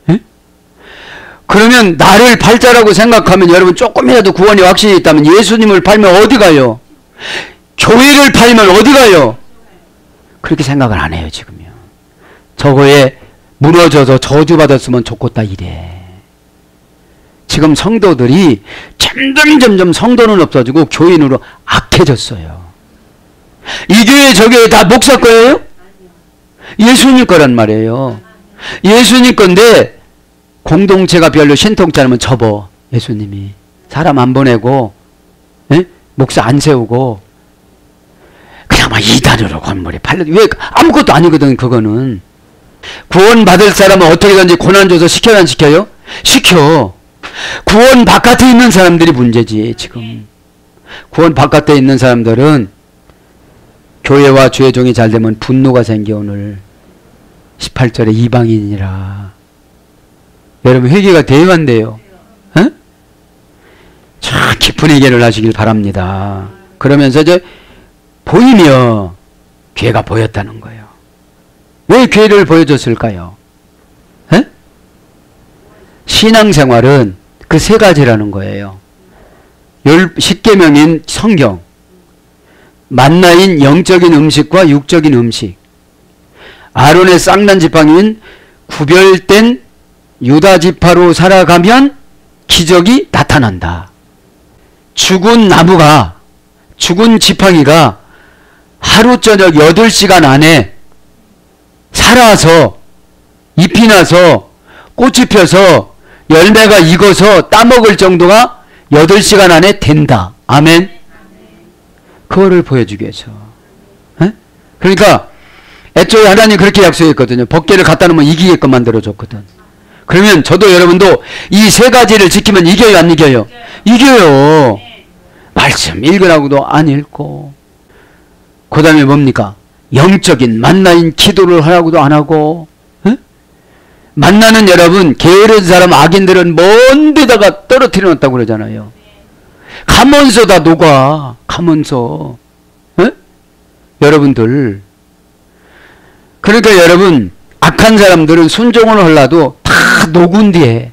에? 그러면 나를 팔자라고 생각하면 여러분 조금이라도 구원이 확신이 있다면 예수님을 팔면 어디 가요? 교회를 팔면 어디 가요? 그렇게 생각을 안 해요 지금요. 저거에 무너져서 저주받았으면 좋겠다 이래. 지금 성도들이 점점 성도는 없어지고 교인으로 악해졌어요. 이 교회 저 교회 다 목사 거예요? 예수님 거란 말이에요. 예수님 건데 공동체가 별로 신통치 않으면 접어. 예수님이 사람 안 보내고 목사 안 세우고 그냥 막 이단으로 건물에 팔려. 왜? 아무것도 아니거든. 그거는 구원받을 사람은 어떻게든지 고난 줘서 시켜야 안 시켜요? 시켜. 구원 바깥에 있는 사람들이 문제지. 지금 구원 바깥에 있는 사람들은 교회와 주의 종이 잘 되면 분노가 생겨. 오늘 18절에 이방인이라. 여러분 회개가 돼야 한대요. 참 깊은 회개를 하시길 바랍니다. 그러면서 이제 보이며 교회가 보였다는 거예요. 왜 교회를 보여줬을까요? 신앙생활은 그 세 가지라는 거예요. 10계명인 성경, 만나인 영적인 음식과 육적인 음식, 아론의 쌍난 지팡이인 구별된 유다 지파로 살아가면 기적이 나타난다. 죽은 나무가, 죽은 지팡이가 하루 저녁 8시간 안에 살아서 잎이 나서 꽃이 펴서 열매가 익어서 따먹을 정도가 8시간 안에 된다. 아멘. 그거를 보여주기 위해서. 그러니까 애초에 하나님 그렇게 약속했거든요. 법궤를 갖다 놓으면 이기게끔 만들어줬거든. 그러면 저도 여러분도 이 세 가지를 지키면 이겨요, 안 이겨요? 이겨요. 말씀 읽으라고도 안 읽고, 그 다음에 뭡니까? 영적인 만나인 기도를 하라고도 안 하고, 만나는 여러분, 게으른 사람 악인들은 먼 데다가 떨어뜨려 놨다고 그러잖아요. 가면서 다 녹아. 가면서. 여러분들. 그러니까 여러분, 악한 사람들은 순종을 하려도 다 녹은 뒤에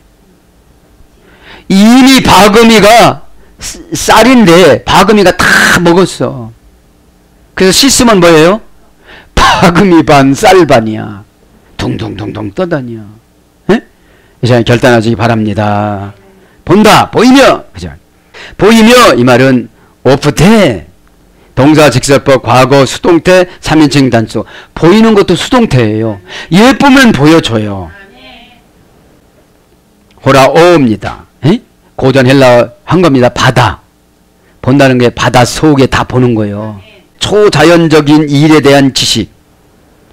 이미 바금이가 쌀인데 바금이가 다 먹었어. 그래서 씻으면 뭐예요? 바금이 반 쌀 반이야. 둥둥둥둥 떠다녀. 이 시간에 결단하시기 바랍니다. 본다, 보이며, 그죠? 보이며 이 말은 오프태, 동사 직설법, 과거, 수동태, 3인칭 단수. 보이는 것도 수동태예요. 예쁘면 보여줘요. 호라오입니다. 고전 헬라어 한 겁니다. 바다. 본다는 게 바다 속에 다 보는 거예요. 초자연적인 일에 대한 지식.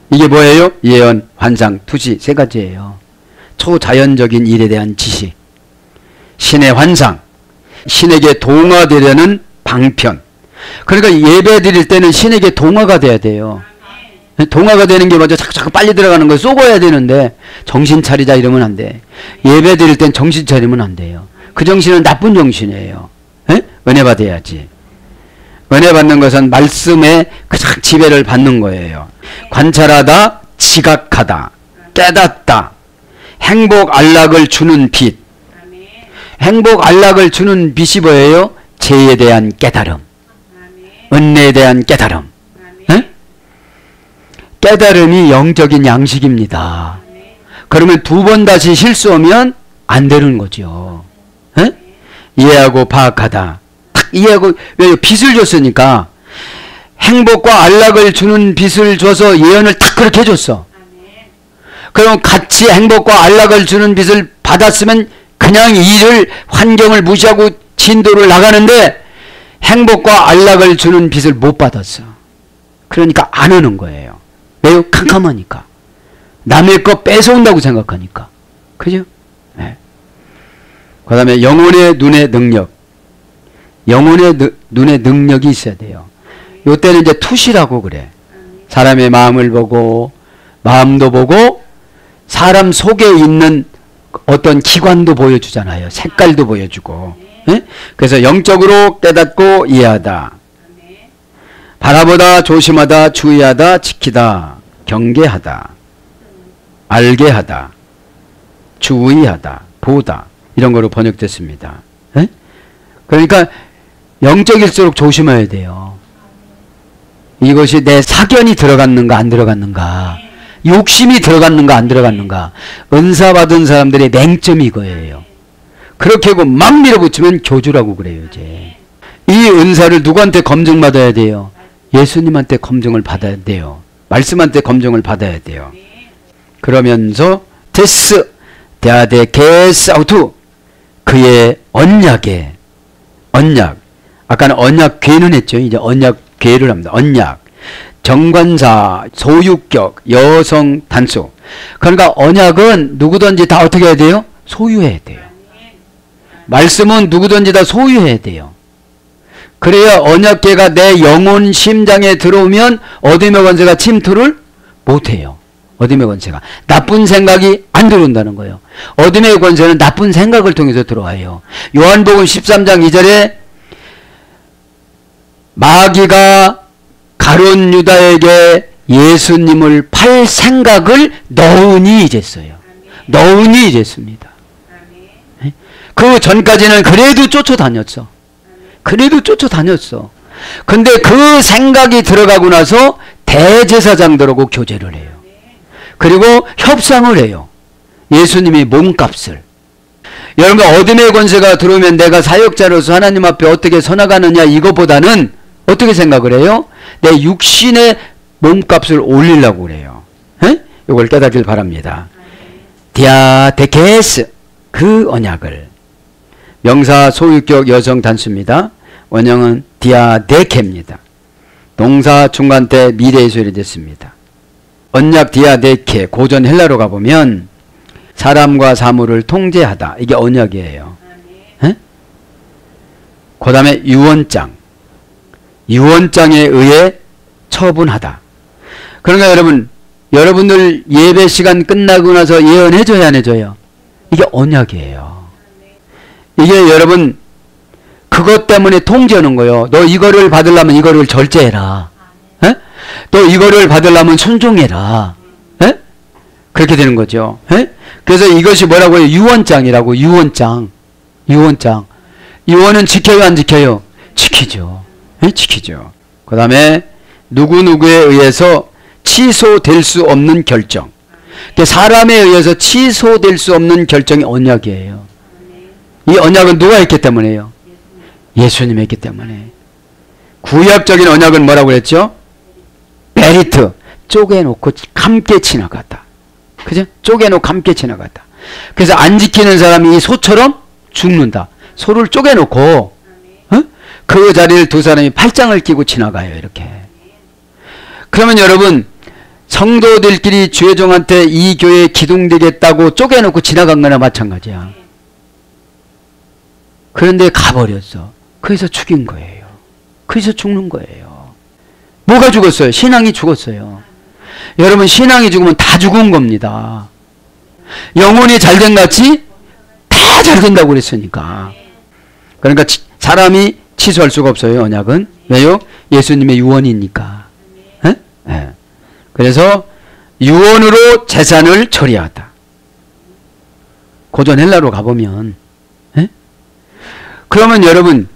이게 뭐예요? 예언, 환상, 투시 세 가지예요. 초자연적인 일에 대한 지식. 신의 환상. 신에게 동화되려는 방편. 그러니까 예배 드릴 때는 신에게 동화가 돼야 돼요. 동화가 되는 게 먼저 자꾸 빨리 들어가는 거 쏘고야 되는데 정신 차리자 이러면 안 돼. 예배 드릴 땐 정신 차리면 안 돼요. 그 정신은 나쁜 정신이에요. 은혜 받아야지. 은혜 받는 것은 말씀에 그냥 지배를 받는 거예요. 관찰하다, 지각하다, 깨닫다, 행복 안락을 주는 빛. 행복 안락을 주는 빛이 뭐예요? 죄에 대한 깨달음, 은혜에 대한 깨달음. 깨달음이 영적인 양식입니다. 그러면 두 번 다시 실수하면 안 되는 거죠. 이해하고 파악하다. 딱 이해하고, 왜 빛을 줬으니까 행복과 안락을 주는 빛을 줘서 예언을 딱 그렇게 해줬어. 그럼 같이 행복과 안락을 주는 빛을 받았으면 그냥 일을, 환경을 무시하고 진도를 나가는데 행복과 안락을 주는 빛을 못 받았어. 그러니까 안 하는 거예요. 왜요? 캄캄하니까. 남의 거 뺏어온다고 생각하니까. 그죠? 네. 그 다음에 영혼의 눈의 능력. 영혼의 눈의 능력이 있어야 돼요. 요때는 이제 투시라고 그래. 사람의 마음을 보고, 마음도 보고, 사람 속에 있는 어떤 기관도 보여주잖아요. 색깔도 보여주고. 네? 그래서 영적으로 깨닫고 이해하다. 바라보다, 조심하다, 주의하다, 지키다, 경계하다, 알게 하다, 주의하다, 보다, 이런 거로 번역됐습니다. 네? 그러니까 영적일수록 조심해야 돼요. 이것이 내 사견이 들어갔는가 안 들어갔는가, 욕심이 들어갔는가 안 들어갔는가. 은사 받은 사람들의 맹점이 이거예요. 그렇게 하고 막 밀어붙이면 교주라고 그래요. 이제 이 은사를 누구한테 검증받아야 돼요? 예수님한테 검증을 받아야 돼요. 말씀한테 검증을 받아야 돼요. 그러면서 데스 대하데 게사우투 그의 언약에 언약 아까는 언약 괴는 했죠. 이제 언약 괴를 합니다. 언약 정관사 소유격 여성 단수. 그러니까 언약은 누구든지 다 어떻게 해야 돼요? 소유해야 돼요. 말씀은 누구든지 다 소유해야 돼요. 그래야 언약궤가 내 영혼 심장에 들어오면 어둠의 권세가 침투를 못해요. 어둠의 권세가 나쁜 생각이 안 들어온다는 거예요. 어둠의 권세는 나쁜 생각을 통해서 들어와요. 요한복음 13장 2절에 마귀가 가룟 유다에게 예수님을 팔 생각을 너은이 잊었어요. 너은이 잊었습니다. 그 전까지는 그래도 쫓아다녔어. 그래도 쫓아다녔어. 근데 그 생각이 들어가고 나서 대제사장들하고 교제를 해요. 그리고 협상을 해요. 예수님의 몸값을. 여러분 어둠의 권세가 들어오면 내가 사역자로서 하나님 앞에 어떻게 서나가느냐 이것보다는 어떻게 생각을 해요? 내 육신의 몸값을 올리려고 그래요. 이걸 깨닫길 바랍니다. 디아데케스 그 언약을 명사 소유격 여성 단수입니다. 원형은 디아데케입니다. 동사 중간때 미래의 소리 됐습니다. 언약 디아데케 고전 헬라로 가보면 사람과 사물을 통제하다 이게 언약이에요. 그 다음에 유언장 유언장에 의해 처분하다. 그러니까 여러분들 예배 시간 끝나고 나서 예언해줘야 안 해줘요? 이게 언약이에요. 이게 여러분 그것 때문에 통제하는 거예요. 너 이거를 받으려면 이거를 절제해라. 에? 또 이거를 받으려면 순종해라. 에? 그렇게 되는 거죠. 에? 그래서 이것이 뭐라고 해요? 유언장이라고. 유언장. 유언장. 유언은 지켜요 안 지켜요? 지키죠. 에? 지키죠. 그 다음에 누구누구에 의해서 취소될 수 없는 결정. 사람에 의해서 취소될 수 없는 결정이 언약이에요. 이 언약은 누가 했기 때문에요? 예수님이 했기 때문에. 구약적인 언약은 뭐라고 그랬죠? 베리트 쪼개놓고 함께 지나갔다. 그죠? 쪼개놓고 함께 지나갔다. 그래서 안 지키는 사람이 이 소처럼 죽는다. 소를 쪼개놓고 그 자리를 두 사람이 팔짱을 끼고 지나가요. 이렇게. 그러면 여러분 성도들끼리 주의종한테 이 교회에 기둥되겠다고 쪼개놓고 지나간 거나 마찬가지야. 그런데 가버렸어. 거기서 죽인 거예요. 거기서 죽는 거예요. 뭐가 죽었어요? 신앙이 죽었어요. 여러분 신앙이 죽으면 다 죽은 겁니다. 영혼이 잘된 같이 다 잘된다고 그랬으니까. 그러니까 사람이 취소할 수가 없어요. 언약은. 왜요? 예수님의 유언이니까. 네. 그래서 유언으로 재산을 처리하다. 고전 헬라로 가보면 네? 그러면 여러분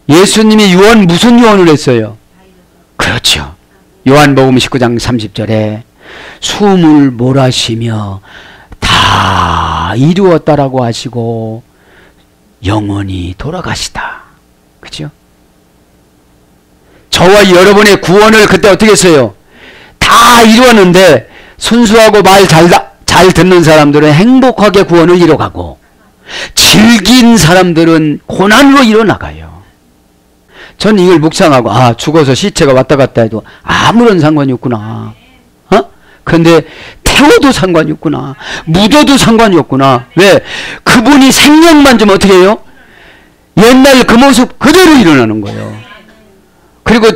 예수님이 유언 무슨 유언을 했어요? 그렇죠. 요한복음 19장 30절에 숨을 몰아쉬며 다 이루었다라고 하시고 영원히 돌아가시다. 그죠? 저와 여러분의 구원을 그때 어떻게 했어요? 다 이루었는데 순수하고 말 잘 듣는 사람들은 행복하게 구원을 이뤄가고 질긴 사람들은 고난으로 이뤄나가요. 전 이걸 묵상하고 죽어서 시체가 왔다 갔다 해도 아무런 상관이 없구나. 그런데 태워도 상관이 없구나. 묻어도 상관이 없구나. 왜? 그분이 생명만 좀 어떻게 해요? 옛날 그 모습 그대로 일어나는 거예요. 그리고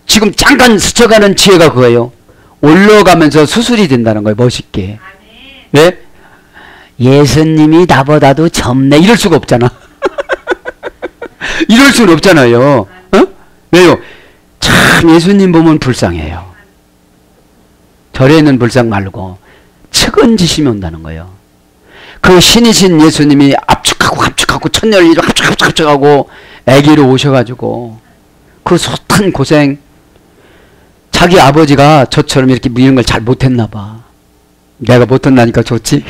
지금 잠깐 스쳐가는 지혜가 그거예요. 올라가면서 수술이 된다는 거예요. 멋있게. 왜? 예수님이 나보다도 젊네. 이럴 수가 없잖아. 이럴 수는 없잖아요. 왜요? 참 예수님 보면 불쌍해요. 절에 있는 불쌍 말고 측은지심이 온다는 거예요. 그 신이신 예수님이 압축하고 천년을 압축하고 아기로 오셔가지고 그 숱한 고생 자기 아버지가 저처럼 이렇게 미는 걸 잘 못했나 봐. 내가 못 던나니까 좋지.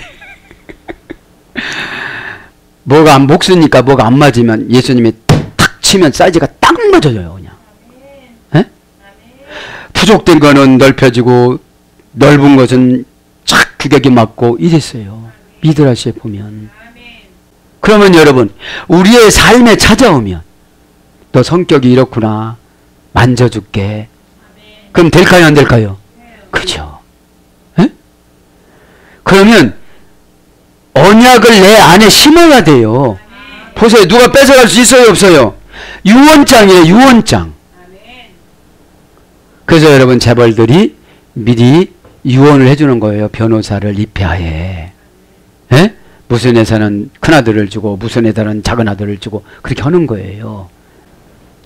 뭐가 목 쓰니까 뭐가 안 맞으면 예수님이 탁 치면 사이즈가 딱 맞아져요. 그냥. 에? 부족된 거는 넓혀지고 넓은 것은 착 규격이 맞고 이랬어요. 미드라시에 보면. 그러면 여러분 우리의 삶에 찾아오면 너 성격이 이렇구나 만져줄게. 그럼 될까요 안 될까요? 그죠. 에? 그러면 언약을 내 안에 심어야 돼요. 보세요. 누가 뺏어갈 수 있어요 없어요? 유언장이에요. 유언장. 그래서 여러분 재벌들이 미리 유언을 해주는 거예요. 변호사를 입회하에. 에? 무슨 회사는 큰아들을 주고 무슨 회사는 작은아들을 주고 그렇게 하는 거예요.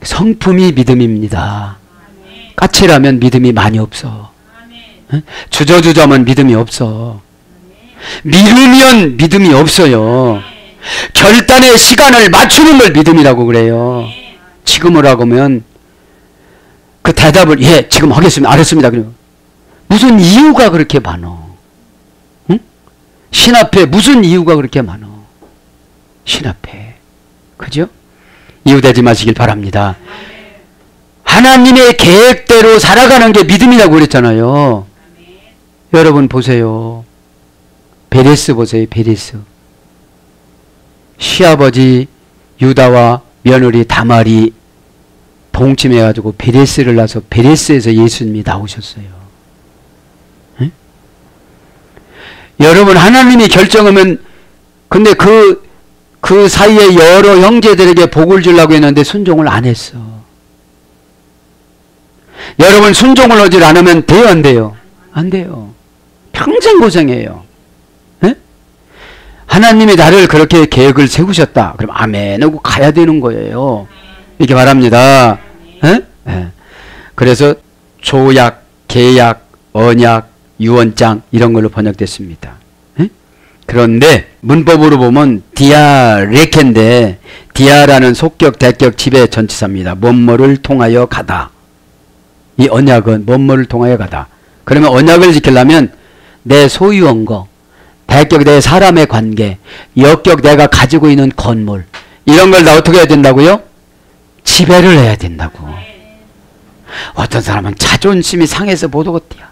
성품이 믿음입니다. 까칠하면 믿음이 많이 없어. 에? 주저주저하면 믿음이 없어. 미루면 믿음이 없어요. 결단의 시간을 맞추는 걸 믿음이라고 그래요. 지금으로 하면 그 대답을 예 지금 하겠습니다. 알았습니다. 그래요. 무슨 이유가 그렇게 많어? 응? 신 앞에 무슨 이유가 그렇게 많어? 신 앞에. 그죠? 이유되지 마시길 바랍니다. 하나님의 계획대로 살아가는 게 믿음이라고 그랬잖아요. 여러분 보세요. 베레스 보세요. 베레스. 시아버지 유다와 며느리 다말이 동침해가지고 베레스를 낳아서 베레스에서 예수님이 나오셨어요. 에? 여러분 하나님이 결정하면 근데 그 사이에 여러 형제들에게 복을 주려고 했는데 순종을 안 했어. 여러분 순종을 하지 않으면 돼요 안 돼요? 안 돼요. 평생 고생해요. 에? 하나님이 나를 그렇게 계획을 세우셨다. 그럼 아멘 하고 가야 되는 거예요. 이렇게 말합니다. 에? 에. 그래서 조약, 계약, 언약, 유언장 이런 걸로 번역됐습니다. 에? 그런데 문법으로 보면 디아레케인데 디아라는 속격, 대격, 지배 전치사입니다. 뭐뭐를 통하여 가다. 이 언약은 뭐뭐를 통하여 가다. 그러면 언약을 지키려면 내 소유한 거, 대격 내 사람의 관계, 역격 내가 가지고 있는 건물 이런 걸 다 어떻게 해야 된다고요? 지배를 해야 된다고. 어떤 사람은 자존심이 상해서 못 오겠대요.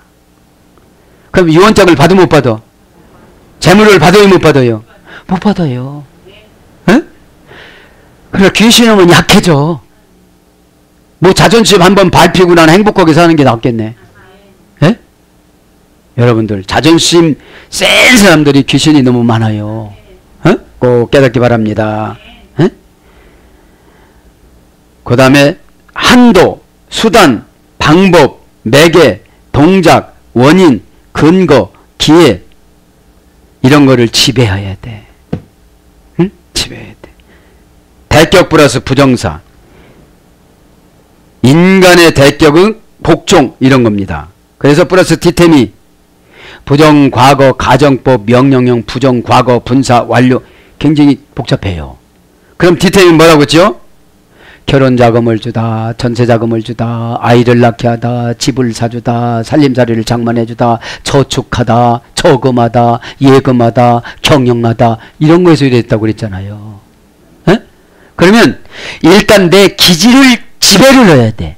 그럼 유언장을 받으 못 받아? 재물을 받아요 못 받아요? 못 받아요. 에? 그래 귀신은 약해져. 뭐 자존심 한번 밟히고 나는 행복하게 사는 게 낫겠네. 에? 여러분들 자존심 센 사람들이 귀신이 너무 많아요. 에? 꼭 깨닫기 바랍니다. 에? 그 다음에 한도, 수단, 방법, 매개, 동작, 원인, 근거, 기회 이런 거를 지배해야 돼. 응? 지배해야 돼. 대격 플러스 부정사. 인간의 대격은 복종 이런 겁니다. 그래서 플러스 디테미 부정, 과거, 가정법, 명령형, 부정, 과거, 분사, 완료 굉장히 복잡해요. 그럼 디테미 뭐라고 했죠? 결혼자금을 주다, 전세자금을 주다, 아이를 낳게 하다, 집을 사주다, 살림살이를 장만해주다, 저축하다, 저금하다, 예금하다, 경영하다 이런 거에서 이랬다고 그랬잖아요. 에? 그러면 일단 내 기질을 지배를 해야 돼.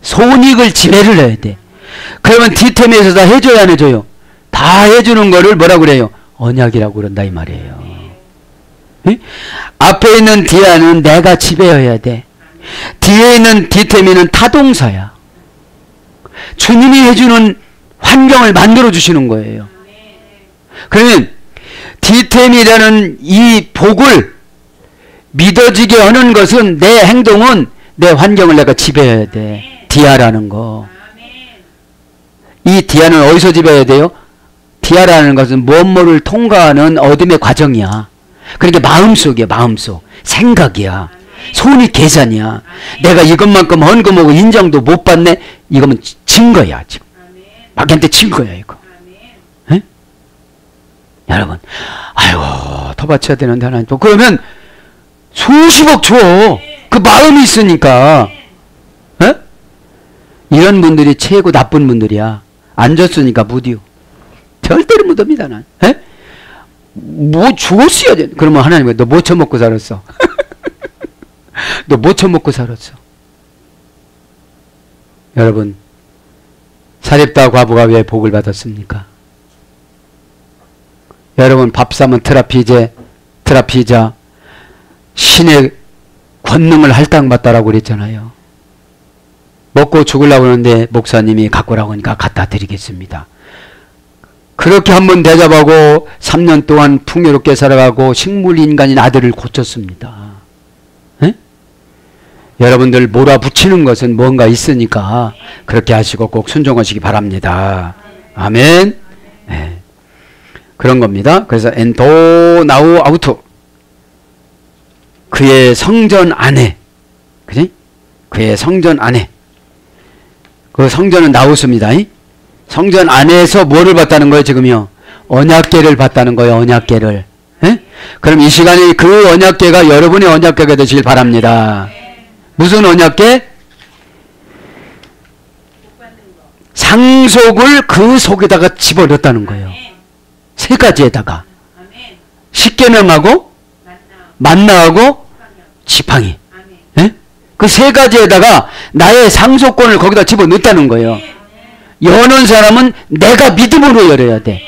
손익을 지배를 해야 돼. 그러면 디테미에서 다 해줘야 안 해줘요? 다 해주는 거를 뭐라고 그래요? 언약이라고 그런다 이 말이에요. 에? 앞에 있는 디아는 내가 지배해야 돼. 뒤에 있는 디테미는 타동사야. 주님이 해주는 환경을 만들어 주시는 거예요. 그러면 디테미라는 이 복을 믿어지게 하는 것은 내 행동은 내 환경을 내가 지배해야 돼. 디아라는 거. 이 디아는 어디서 지배해야 돼요? 디아라는 것은 뭐뭐를 통과하는 어둠의 과정이야. 그러니까 마음속이야. 마음속. 생각이야. 손이 계산이야. 내가 이것만큼 헌금하고 인정도 못 받네. 이거면 증거야. 지금. 막한테 증거야 이거. 에? 여러분 아이고 더 바쳐야 되는데 하나님 또 그러면 수십억 줘. 그 마음이 있으니까. 에? 이런 분들이 최고 나쁜 분들이야. 안 줬으니까 무디오. 절대로 못 옵니다. 난. 에? 뭐 죽었어야 돼. 그러면 하나님이 너 뭐 처먹고 살았어? 너 뭐 처먹고 살았어? 여러분, 사렙다 과부가 왜 복을 받았습니까? 여러분, 밥사면 트라피자 신의 권능을 할당받다라고 그랬잖아요. 먹고 죽으려고 하는데 목사님이 갖고 오라고 하니까 갖다 드리겠습니다. 그렇게 한번 대접하고 3년 동안 풍요롭게 살아가고 식물인간인 아들을 고쳤습니다. 에? 여러분들 몰아붙이는 것은 뭔가 있으니까 그렇게 하시고 꼭 순종하시기 바랍니다. 아멘. 네. 그런 겁니다. 그래서 엔도 나우 아우토, 그의 성전 안에, 그지? 그의 성전 안에, 그 성전은 나우스입니다. 성전 안에서 뭐를 받다는 거예요, 지금요? 언약궤를 받다는 거예요, 언약궤를. 에? 그럼 이 시간에 그 언약궤가 여러분의 언약궤가 되시길 바랍니다. 무슨 언약궤? 상속을 그 속에다가 집어넣었다는 거예요. 세 가지에다가. 십계명하고 만나하고 지팡이. 그 세 가지에다가 나의 상속권을 거기다 집어넣었다는 거예요. 여는 사람은 내가 믿음으로 열어야 돼.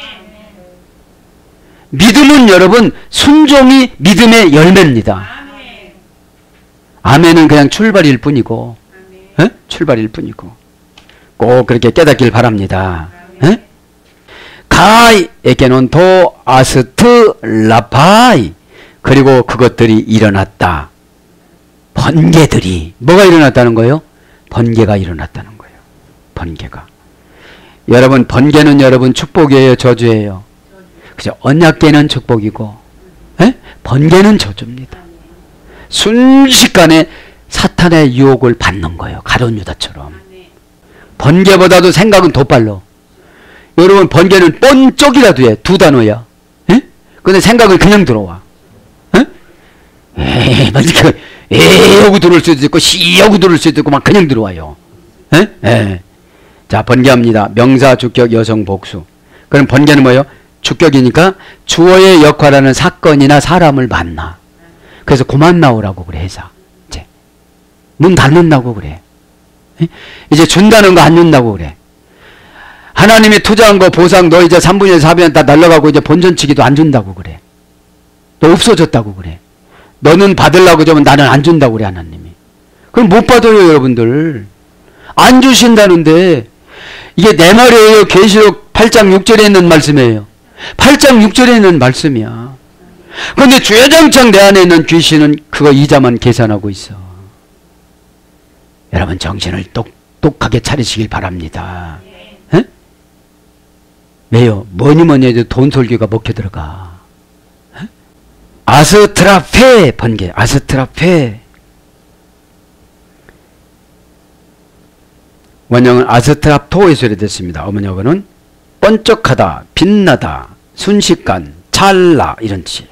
믿음은 여러분 순종이 믿음의 열매입니다. 아멘은 그냥 출발일 뿐이고, 에? 출발일 뿐이고 꼭 그렇게 깨닫길 바랍니다. 에? 가이에게는 도 아스트 라파이, 그리고 그것들이 일어났다. 번개들이 뭐가 일어났다는 거예요? 번개가 일어났다는 거예요. 번개가. 여러분, 번개는 여러분 축복이에요, 저주예요? 그죠? 언약궤는 축복이고, 에? 번개는 저주입니다. 순식간에 사탄의 유혹을 받는 거예요. 가룟 유다처럼. 번개보다도 생각은 더 빨라. 여러분, 번개는 번쩍이라도 해. 두 단어야. 에? 근데 생각은 그냥 들어와. 에? 에이 하고 들어올 수도 있고 씨 하고 들어올 수도 있고 막 그냥 들어와요. 에? 에. 자, 번개합니다. 명사, 주격, 여성, 복수. 그럼 번개는 뭐예요? 주격이니까 주어의 역할하는 사건이나 사람을 만나. 그래서 그만 나오라고 그래, 회사. 이제 문 닫는다고 그래. 에? 이제 준다는 거 안 준다고 그래. 하나님이 투자한 거 보상 너 이제 3분의 1, 4분의 1 다 날라가고 이제 본전치기도 안 준다고 그래. 너 없어졌다고 그래. 너는 받으려고 그러면 나는 안 준다고 그래, 하나님이. 그럼 못 받아요, 여러분들. 안 주신다는데. 이게 내 말이에요. 계시록 8장 6절에 있는 말씀이에요. 8장 6절에 있는 말씀이야. 그런데 주야장창 내 안에 있는 귀신은 그거 이자만 계산하고 있어. 여러분, 정신을 똑똑하게 차리시길 바랍니다. 에? 왜요? 뭐니 해도 돈 설교가 먹혀 들어가. 에? 아스트라페 번개, 아스트라페. 원형은 아스트라토에서 소리됐습니다. 어머니어는 번쩍하다, 빛나다, 순식간, 찰나 이런 뜻이에요.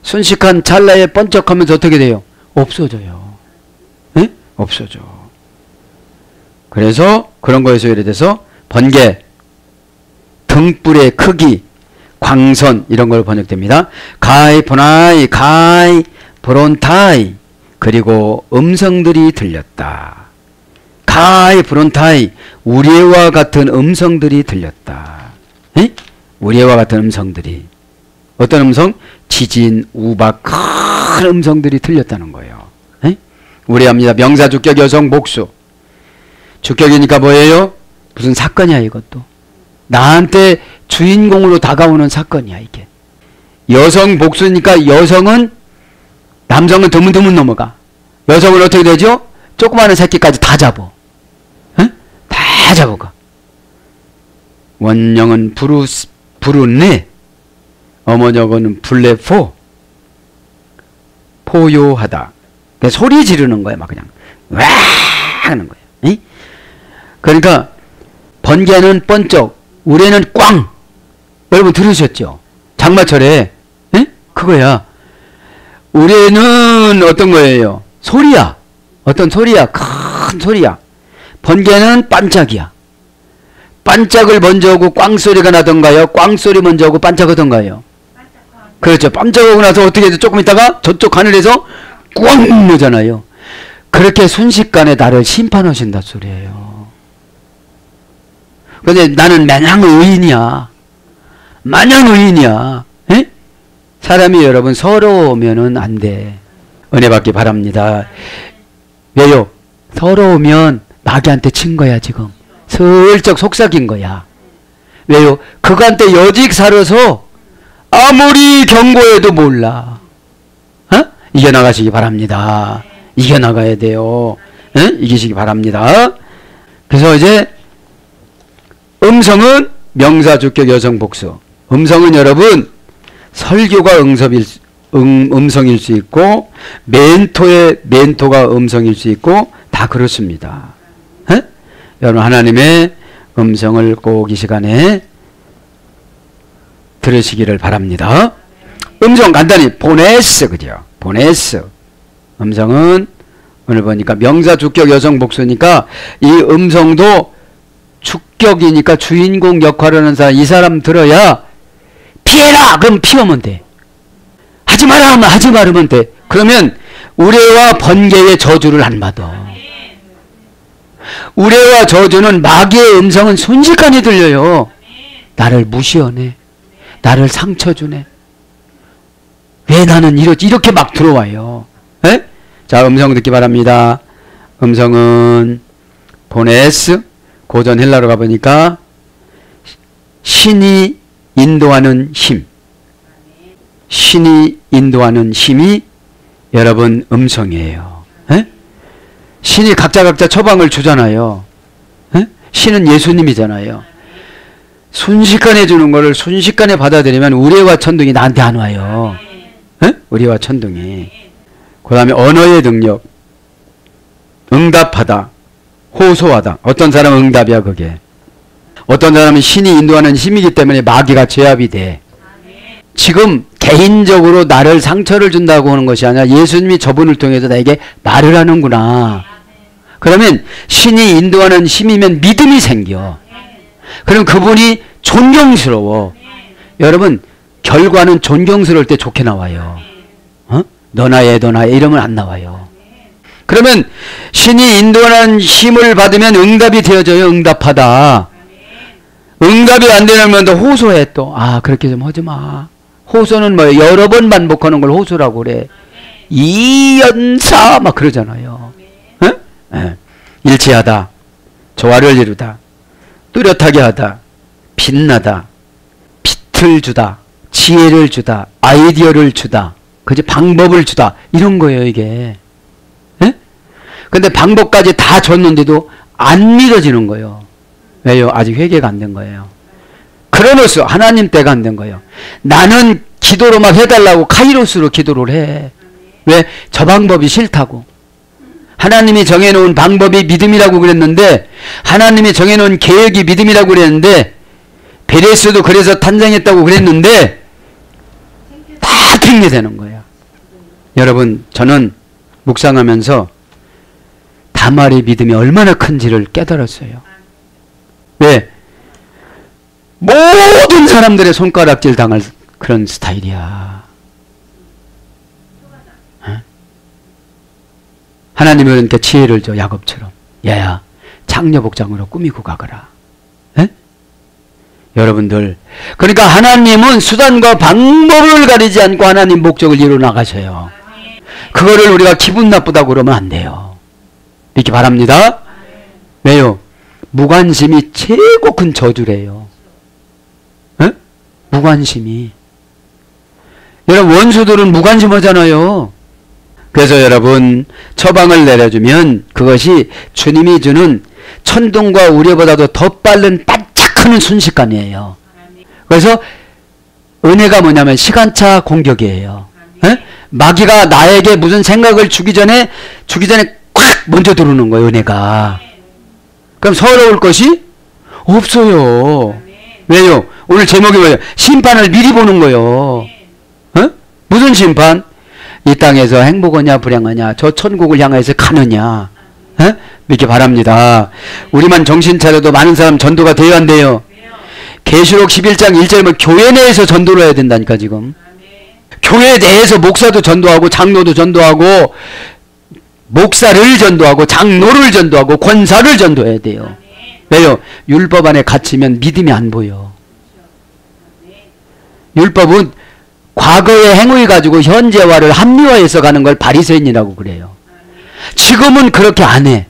순식간 찰나에 번쩍하면서 어떻게 돼요? 없어져요. 에? 없어져. 그래서 그런 거에서 예래돼서 번개, 등불의 크기, 광선 이런 걸 번역됩니다. 가이 보나이, 가이 브론타이, 그리고 음성들이 들렸다. 가이 브론타이, 우리와 같은 음성들이 들렸다. 에? 우리와 같은 음성들이. 어떤 음성? 지진, 우박, 큰 음성들이 들렸다는 거예요. 에? 우리합니다. 명사, 주격, 여성, 복수. 주격이니까 뭐예요? 무슨 사건이야, 이것도. 나한테 주인공으로 다가오는 사건이야, 이게. 여성, 복수니까 여성은, 남성은 드문드문 넘어가. 여성은 어떻게 되죠? 조그마한 새끼까지 다 잡어. 에? 다 잡아가. 원령은 부르네, 어머니어는 블레포, 포요하다. 소리 지르는 거야, 막 그냥 와 하는 거야. 에? 그러니까 번개는 번쩍, 우레는 꽝. 여러분 들으셨죠? 장마철에 에? 그거야. 우레는 어떤 거예요? 소리야. 어떤 소리야? 큰 소리야. 번개는 반짝이야. 반짝을 먼저 하고 꽝소리가 나던가요? 꽝소리 먼저 하고 반짝하던가요? 그렇죠. 반짝하고 나서 어떻게 해서 조금 있다가 저쪽 하늘에서 꽝 나잖아요. 그렇게 순식간에 나를 심판하신다 소리예요. 근데 나는 마냥 의인이야. 마냥 의인이야. 에? 사람이 여러분 서러우면은 안 돼. 은혜 받기 바랍니다. 왜요? 서러우면 마귀한테 친 거야 지금. 슬쩍 속삭인 거야. 왜요? 그간테 여직 살아서 아무리 경고해도 몰라. 어? 이겨나가시기 바랍니다. 이겨나가야 돼요. 에? 이기시기 바랍니다. 그래서 이제 음성은 명사, 주격, 여성, 복수. 음성은 여러분 설교가 음성일 수 있고 멘토가 음성일 수 있고 다 그렇습니다. 에? 여러분 하나님의 음성을 꼭 이 시간에 들으시기를 바랍니다. 음성 간단히 보네스 그죠? 보네스. 음성은 오늘 보니까 명사, 주격, 여성, 복수니까 이 음성도 주격이니까 주인공 역할을 하는 사람, 이 사람 들어야 피해라! 그럼 피하면 돼. 하지 마라! 하면 하지 말으면 돼. 그러면 우레와 번개의 저주를 안 받아. 우레와 저주는 마귀의 음성은 순식간에 들려요. 나를 무시하네. 나를 상처 주네. 왜 나는 이렇게 막 들어와요. 에? 자, 음성 듣기 바랍니다. 음성은 보네스, 고전 헬라로 가보니까 신이 인도하는 힘. 신이 인도하는 힘이 여러분 음성이에요. 에? 신이 각자 처방을 주잖아요. 에? 신은 예수님이잖아요. 순식간에 주는 거를 순식간에 받아들이면 우레와 천둥이 나한테 안 와요. 에? 우레와 천둥이. 그 다음에 언어의 능력. 응답하다. 호소하다. 어떤 사람은 응답이야 그게. 어떤 사람은 신이 인도하는 힘이기 때문에 마귀가 제압이 돼. 지금 개인적으로 나를 상처를 준다고 하는 것이 아니라 예수님이 저분을 통해서 나에게 말을 하는구나. 그러면 신이 인도하는 힘이면 믿음이 생겨. 그럼 그분이 존경스러워. 여러분 결과는 존경스러울 때 좋게 나와요. 어? 너나 얘너나 이러면 안 나와요. 그러면 신이 인도하는 힘을 받으면 응답이 되어져요. 응답하다. 응답이 안 되면 또 호소해 또. 아 그렇게 좀 하지 마. 호소는 뭐 여러 번 반복하는 걸 호소라고 그래. 이연사 막 그러잖아요. 에? 에. 일치하다. 조화를 이루다. 뚜렷하게 하다. 빛나다. 빛을 주다. 지혜를 주다. 아이디어를 주다. 그지 방법을 주다. 이런 거예요 이게. 에? 근데 방법까지 다 줬는데도 안 믿어지는 거예요. 왜요? 아직 회개가 안 된 거예요. 크로노스 하나님 때가 안 된 거예요. 나는 기도로 막 해달라고 카이로스로 기도를 해. 왜? 저 방법이 싫다고. 하나님이 정해놓은 방법이 믿음이라고 그랬는데 하나님이 정해놓은 계획이 믿음이라고 그랬는데 베레스도 그래서 탄생했다고 그랬는데 다 핑계대는 거예요. 여러분 저는 묵상하면서 다말의 믿음이 얼마나 큰지를 깨달았어요. 왜? 모든 사람들의 손가락질 당할 그런 스타일이야. 어? 하나님은 그러니까 지혜를 줘. 야곱처럼. 야야 장려복장으로 꾸미고 가거라. 에? 여러분들 그러니까 하나님은 수단과 방법을 가리지 않고 하나님 목적을 이루어 나가셔요. 그거를 우리가 기분 나쁘다고 그러면 안 돼요. 믿기 바랍니다. 왜요? 무관심이 최고 큰 저주래요. 에? 무관심이. 여러분 원수들은 무관심하잖아요. 그래서 여러분 처방을 내려주면 그것이 주님이 주는 천둥과 우레보다도 더 빠른 반짝하는 순식간이에요. 그래서 은혜가 뭐냐면 시간차 공격이에요. 에? 마귀가 나에게 무슨 생각을 주기 전에 콱 먼저 들어오는 거예요. 은혜가. 그럼 서러울 것이 없어요. 왜요? 오늘 제목이 뭐예요? 심판을 미리 보는 거예요. 어? 무슨 심판? 이 땅에서 행복하냐 불행하냐 저 천국을 향해서 가느냐. 믿기 바랍니다. 우리만 정신 차려도 많은 사람 전도가 돼야 한대요. 계시록 11장 1절이면 교회 내에서 전도를 해야 된다니까 지금. 교회 내에서 목사도 전도하고 장로도 전도하고 목사를 전도하고 장로를 전도하고 권사를 전도해야 돼요. 왜요? 율법 안에 갇히면 믿음이 안 보여. 율법은 과거의 행위 가지고 현재화를 합리화해서 가는 걸 바리새인이라고 그래요. 지금은 그렇게 안 해.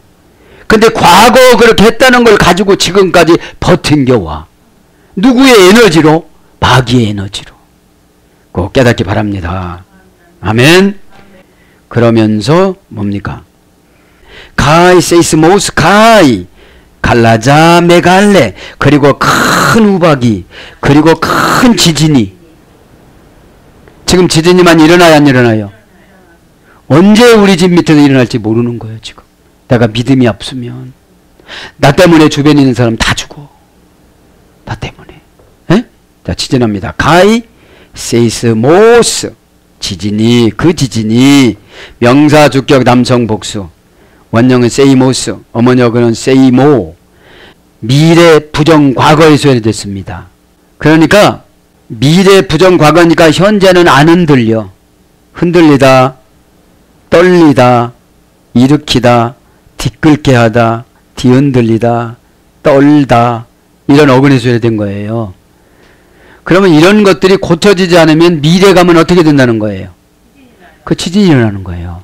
근데 과거 그렇게 했다는 걸 가지고 지금까지 버틴겨와. 누구의 에너지로? 마귀의 에너지로. 꼭 깨닫기 바랍니다. 아멘. 그러면서 뭡니까? 가이 세이스모스 가이 갈라자 메갈레, 그리고 큰 우박이, 그리고 큰 지진이. 지금 지진이만 일어나야 안 일어나요? 언제 우리 집 밑에서 일어날지 모르는 거예요. 지금 내가 믿음이 없으면 나 때문에 주변에 있는 사람 다 죽어. 나 때문에. 에? 자, 지진합니다. 가이 세이스모스, 지진이, 그 지진이. 명사 주격 남성 복수, 원형은 세이모스, 어머니어는 세이모. 미래 부정 과거에 소개됐습니다. 그러니까 미래 부정 과거니까 현재는 안 흔들려. 흔들리다, 떨리다, 일으키다, 뒤끌게 하다, 뒤흔들리다, 떨다, 이런 어근에 소개된 거예요. 그러면 이런 것들이 고쳐지지 않으면 미래 가면 어떻게 된다는 거예요? 그 지진이 일어나는 거예요.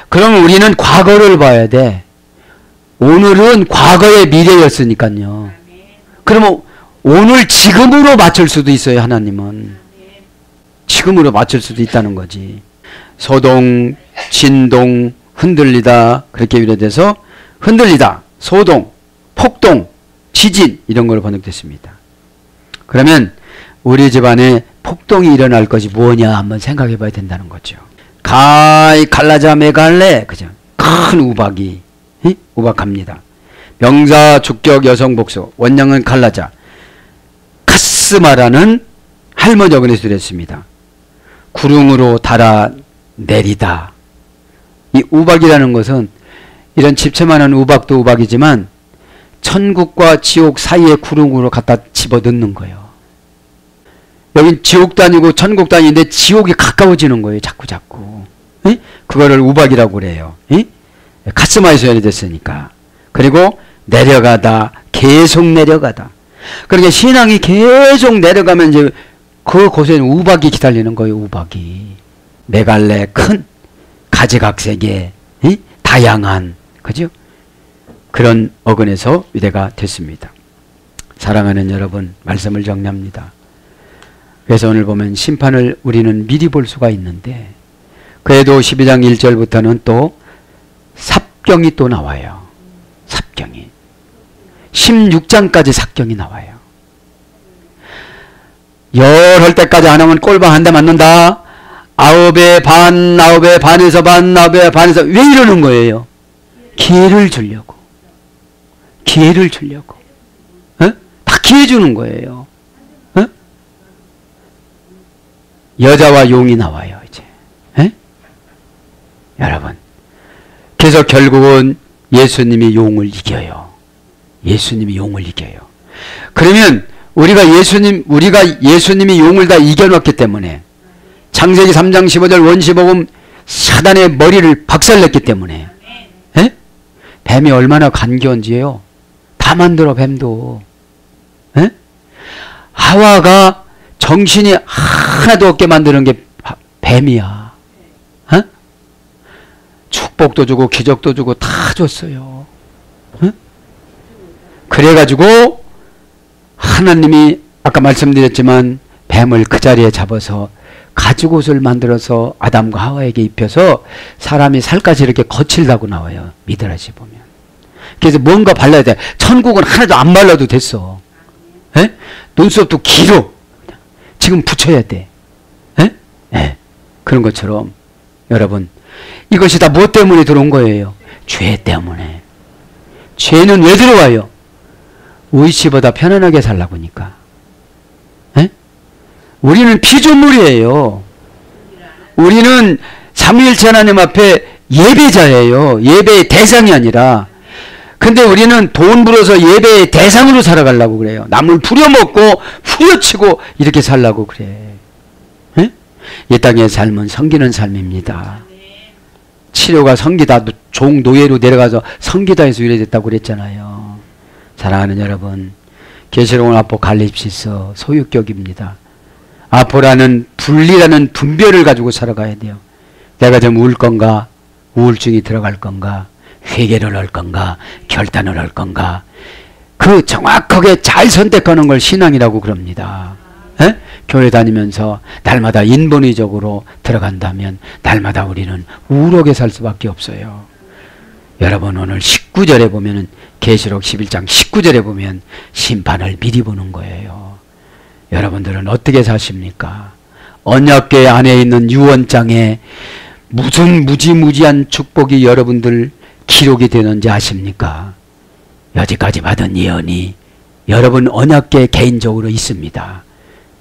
그러면 우리는 과거를 봐야 돼. 오늘은 과거의 미래였으니까요. 그러면 오늘 지금으로 맞출 수도 있어요. 하나님은 지금으로 맞출 수도 있다는 거지. 소동, 진동, 흔들리다, 그렇게 유래돼서 흔들리다, 소동, 폭동, 지진, 이런 걸로 번역됐습니다. 그러면 우리 집안에 폭동이 일어날 것이 뭐냐 한번 생각해 봐야 된다는 거죠. 가이 갈라자 메갈레, 그죠? 큰 우박이 우박합니다. 명사 주격 여성 복수, 원형은 갈라자, 카스마라는 할머니 어근에서 들었습니다. 구름으로 달아 내리다. 이 우박이라는 것은 이런 집채만한 우박도 우박이지만 천국과 지옥 사이에 구름으로 갖다 집어넣는 거예요. 여긴 지옥도 아니고 천국도 아닌데 지옥이 가까워지는 거예요. 자꾸. 에? 그거를 우박이라고 그래요. 카스마에서 연결됐으니까. 그리고 내려가다, 계속 내려가다. 그러니까 신앙이 계속 내려가면 이제 그 곳에는 우박이 기다리는 거예요. 우박이. 메갈레, 큰 가지각색의 다양한, 그죠? 그런 어근에서 유래가 됐습니다. 사랑하는 여러분, 말씀을 정리합니다. 그래서 오늘 보면 심판을 우리는 미리 볼 수가 있는데, 그래도 12장 1절부터는 또 삽경이 또 나와요. 삽경이. 16장까지 삽경이 나와요. 열할 때까지 안 하면 꼴방 한 대 맞는다. 아홉의 반, 아홉의 반에서 반, 아홉의 반에서. 왜 이러는 거예요? 기회를 주려고. 기회를 주려고. 어? 다 기회 주는 거예요. 어? 여자와 용이 나와요, 이제. 에? 여러분. 그래서 결국은 예수님이 용을 이겨요. 예수님이 용을 이겨요. 그러면 우리가 예수님이 용을 다 이겨놨기 때문에, 창세기 3장 15절 원시복음 사단의 머리를 박살냈기 때문에, 에? 뱀이 얼마나 간교한지요. 다 만들어, 뱀도. 에? 하와가 정신이 하나도 없게 만드는 게 뱀이야. 에? 축복도 주고 기적도 주고 다 줬어요. 에? 그래가지고 하나님이 아까 말씀드렸지만 뱀을 그 자리에 잡아서 가죽옷을 만들어서 아담과 하와에게 입혀서 사람이 살갗이 이렇게 거칠다고 나와요. 미드라시 보면. 그래서 뭔가 발라야 돼. 천국은 하나도 안 발라도 됐어. 에? 눈썹도 길어. 지금 붙여야 돼. 에? 에. 그런 것처럼 여러분, 이것이 다 뭐 때문에 들어온 거예요? 죄 때문에. 죄는 왜 들어와요? 의시보다 편안하게 살라고 하니까. 에? 우리는 피조물이에요. 우리는 삼위일체 하나님 앞에 예배자예요. 예배의 대상이 아니라. 근데 우리는 돈 벌어서 예배의 대상으로 살아가려고 그래요. 남을 부려먹고 후려치고 이렇게 살려고 그래. 에? 이 땅의 삶은 섬기는 삶입니다. 치료가 섬기다 종노예로 내려가서 섬기다에서 유래됐다고 그랬잖아요. 사랑하는 여러분, 계시록 아포칼립시스 소유격입니다. 아포라는 분리라는 분별을 가지고 살아가야 돼요. 내가 좀 울 건가, 우울증이 들어갈 건가, 회개를 할 건가, 결단을 할 건가, 그 정확하게 잘 선택하는 걸 신앙이라고 그럽니다. 에? 교회 다니면서 날마다 인본위적으로 들어간다면 날마다 우리는 우울하게 살 수밖에 없어요. 여러분, 오늘 19절에 보면은, 계시록 11장 19절에 보면 심판을 미리 보는 거예요. 여러분들은 어떻게 사십니까? 언약궤 안에 있는 유언장에 무슨 무지무지한 축복이 여러분들 기록이 되는지 아십니까? 여지까지 받은 예언이 여러분 언약궤 개인적으로 있습니다.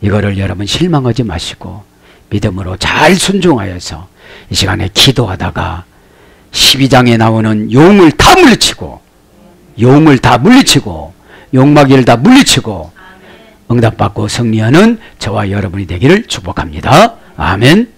이거를 여러분 실망하지 마시고 믿음으로 잘 순종하여서 이 시간에 기도하다가 12장에 나오는 용을 다 물리치고, 용을 다 물리치고, 용마귀를 다 물리치고 응답받고 승리하는 저와 여러분이 되기를 축복합니다. 아멘.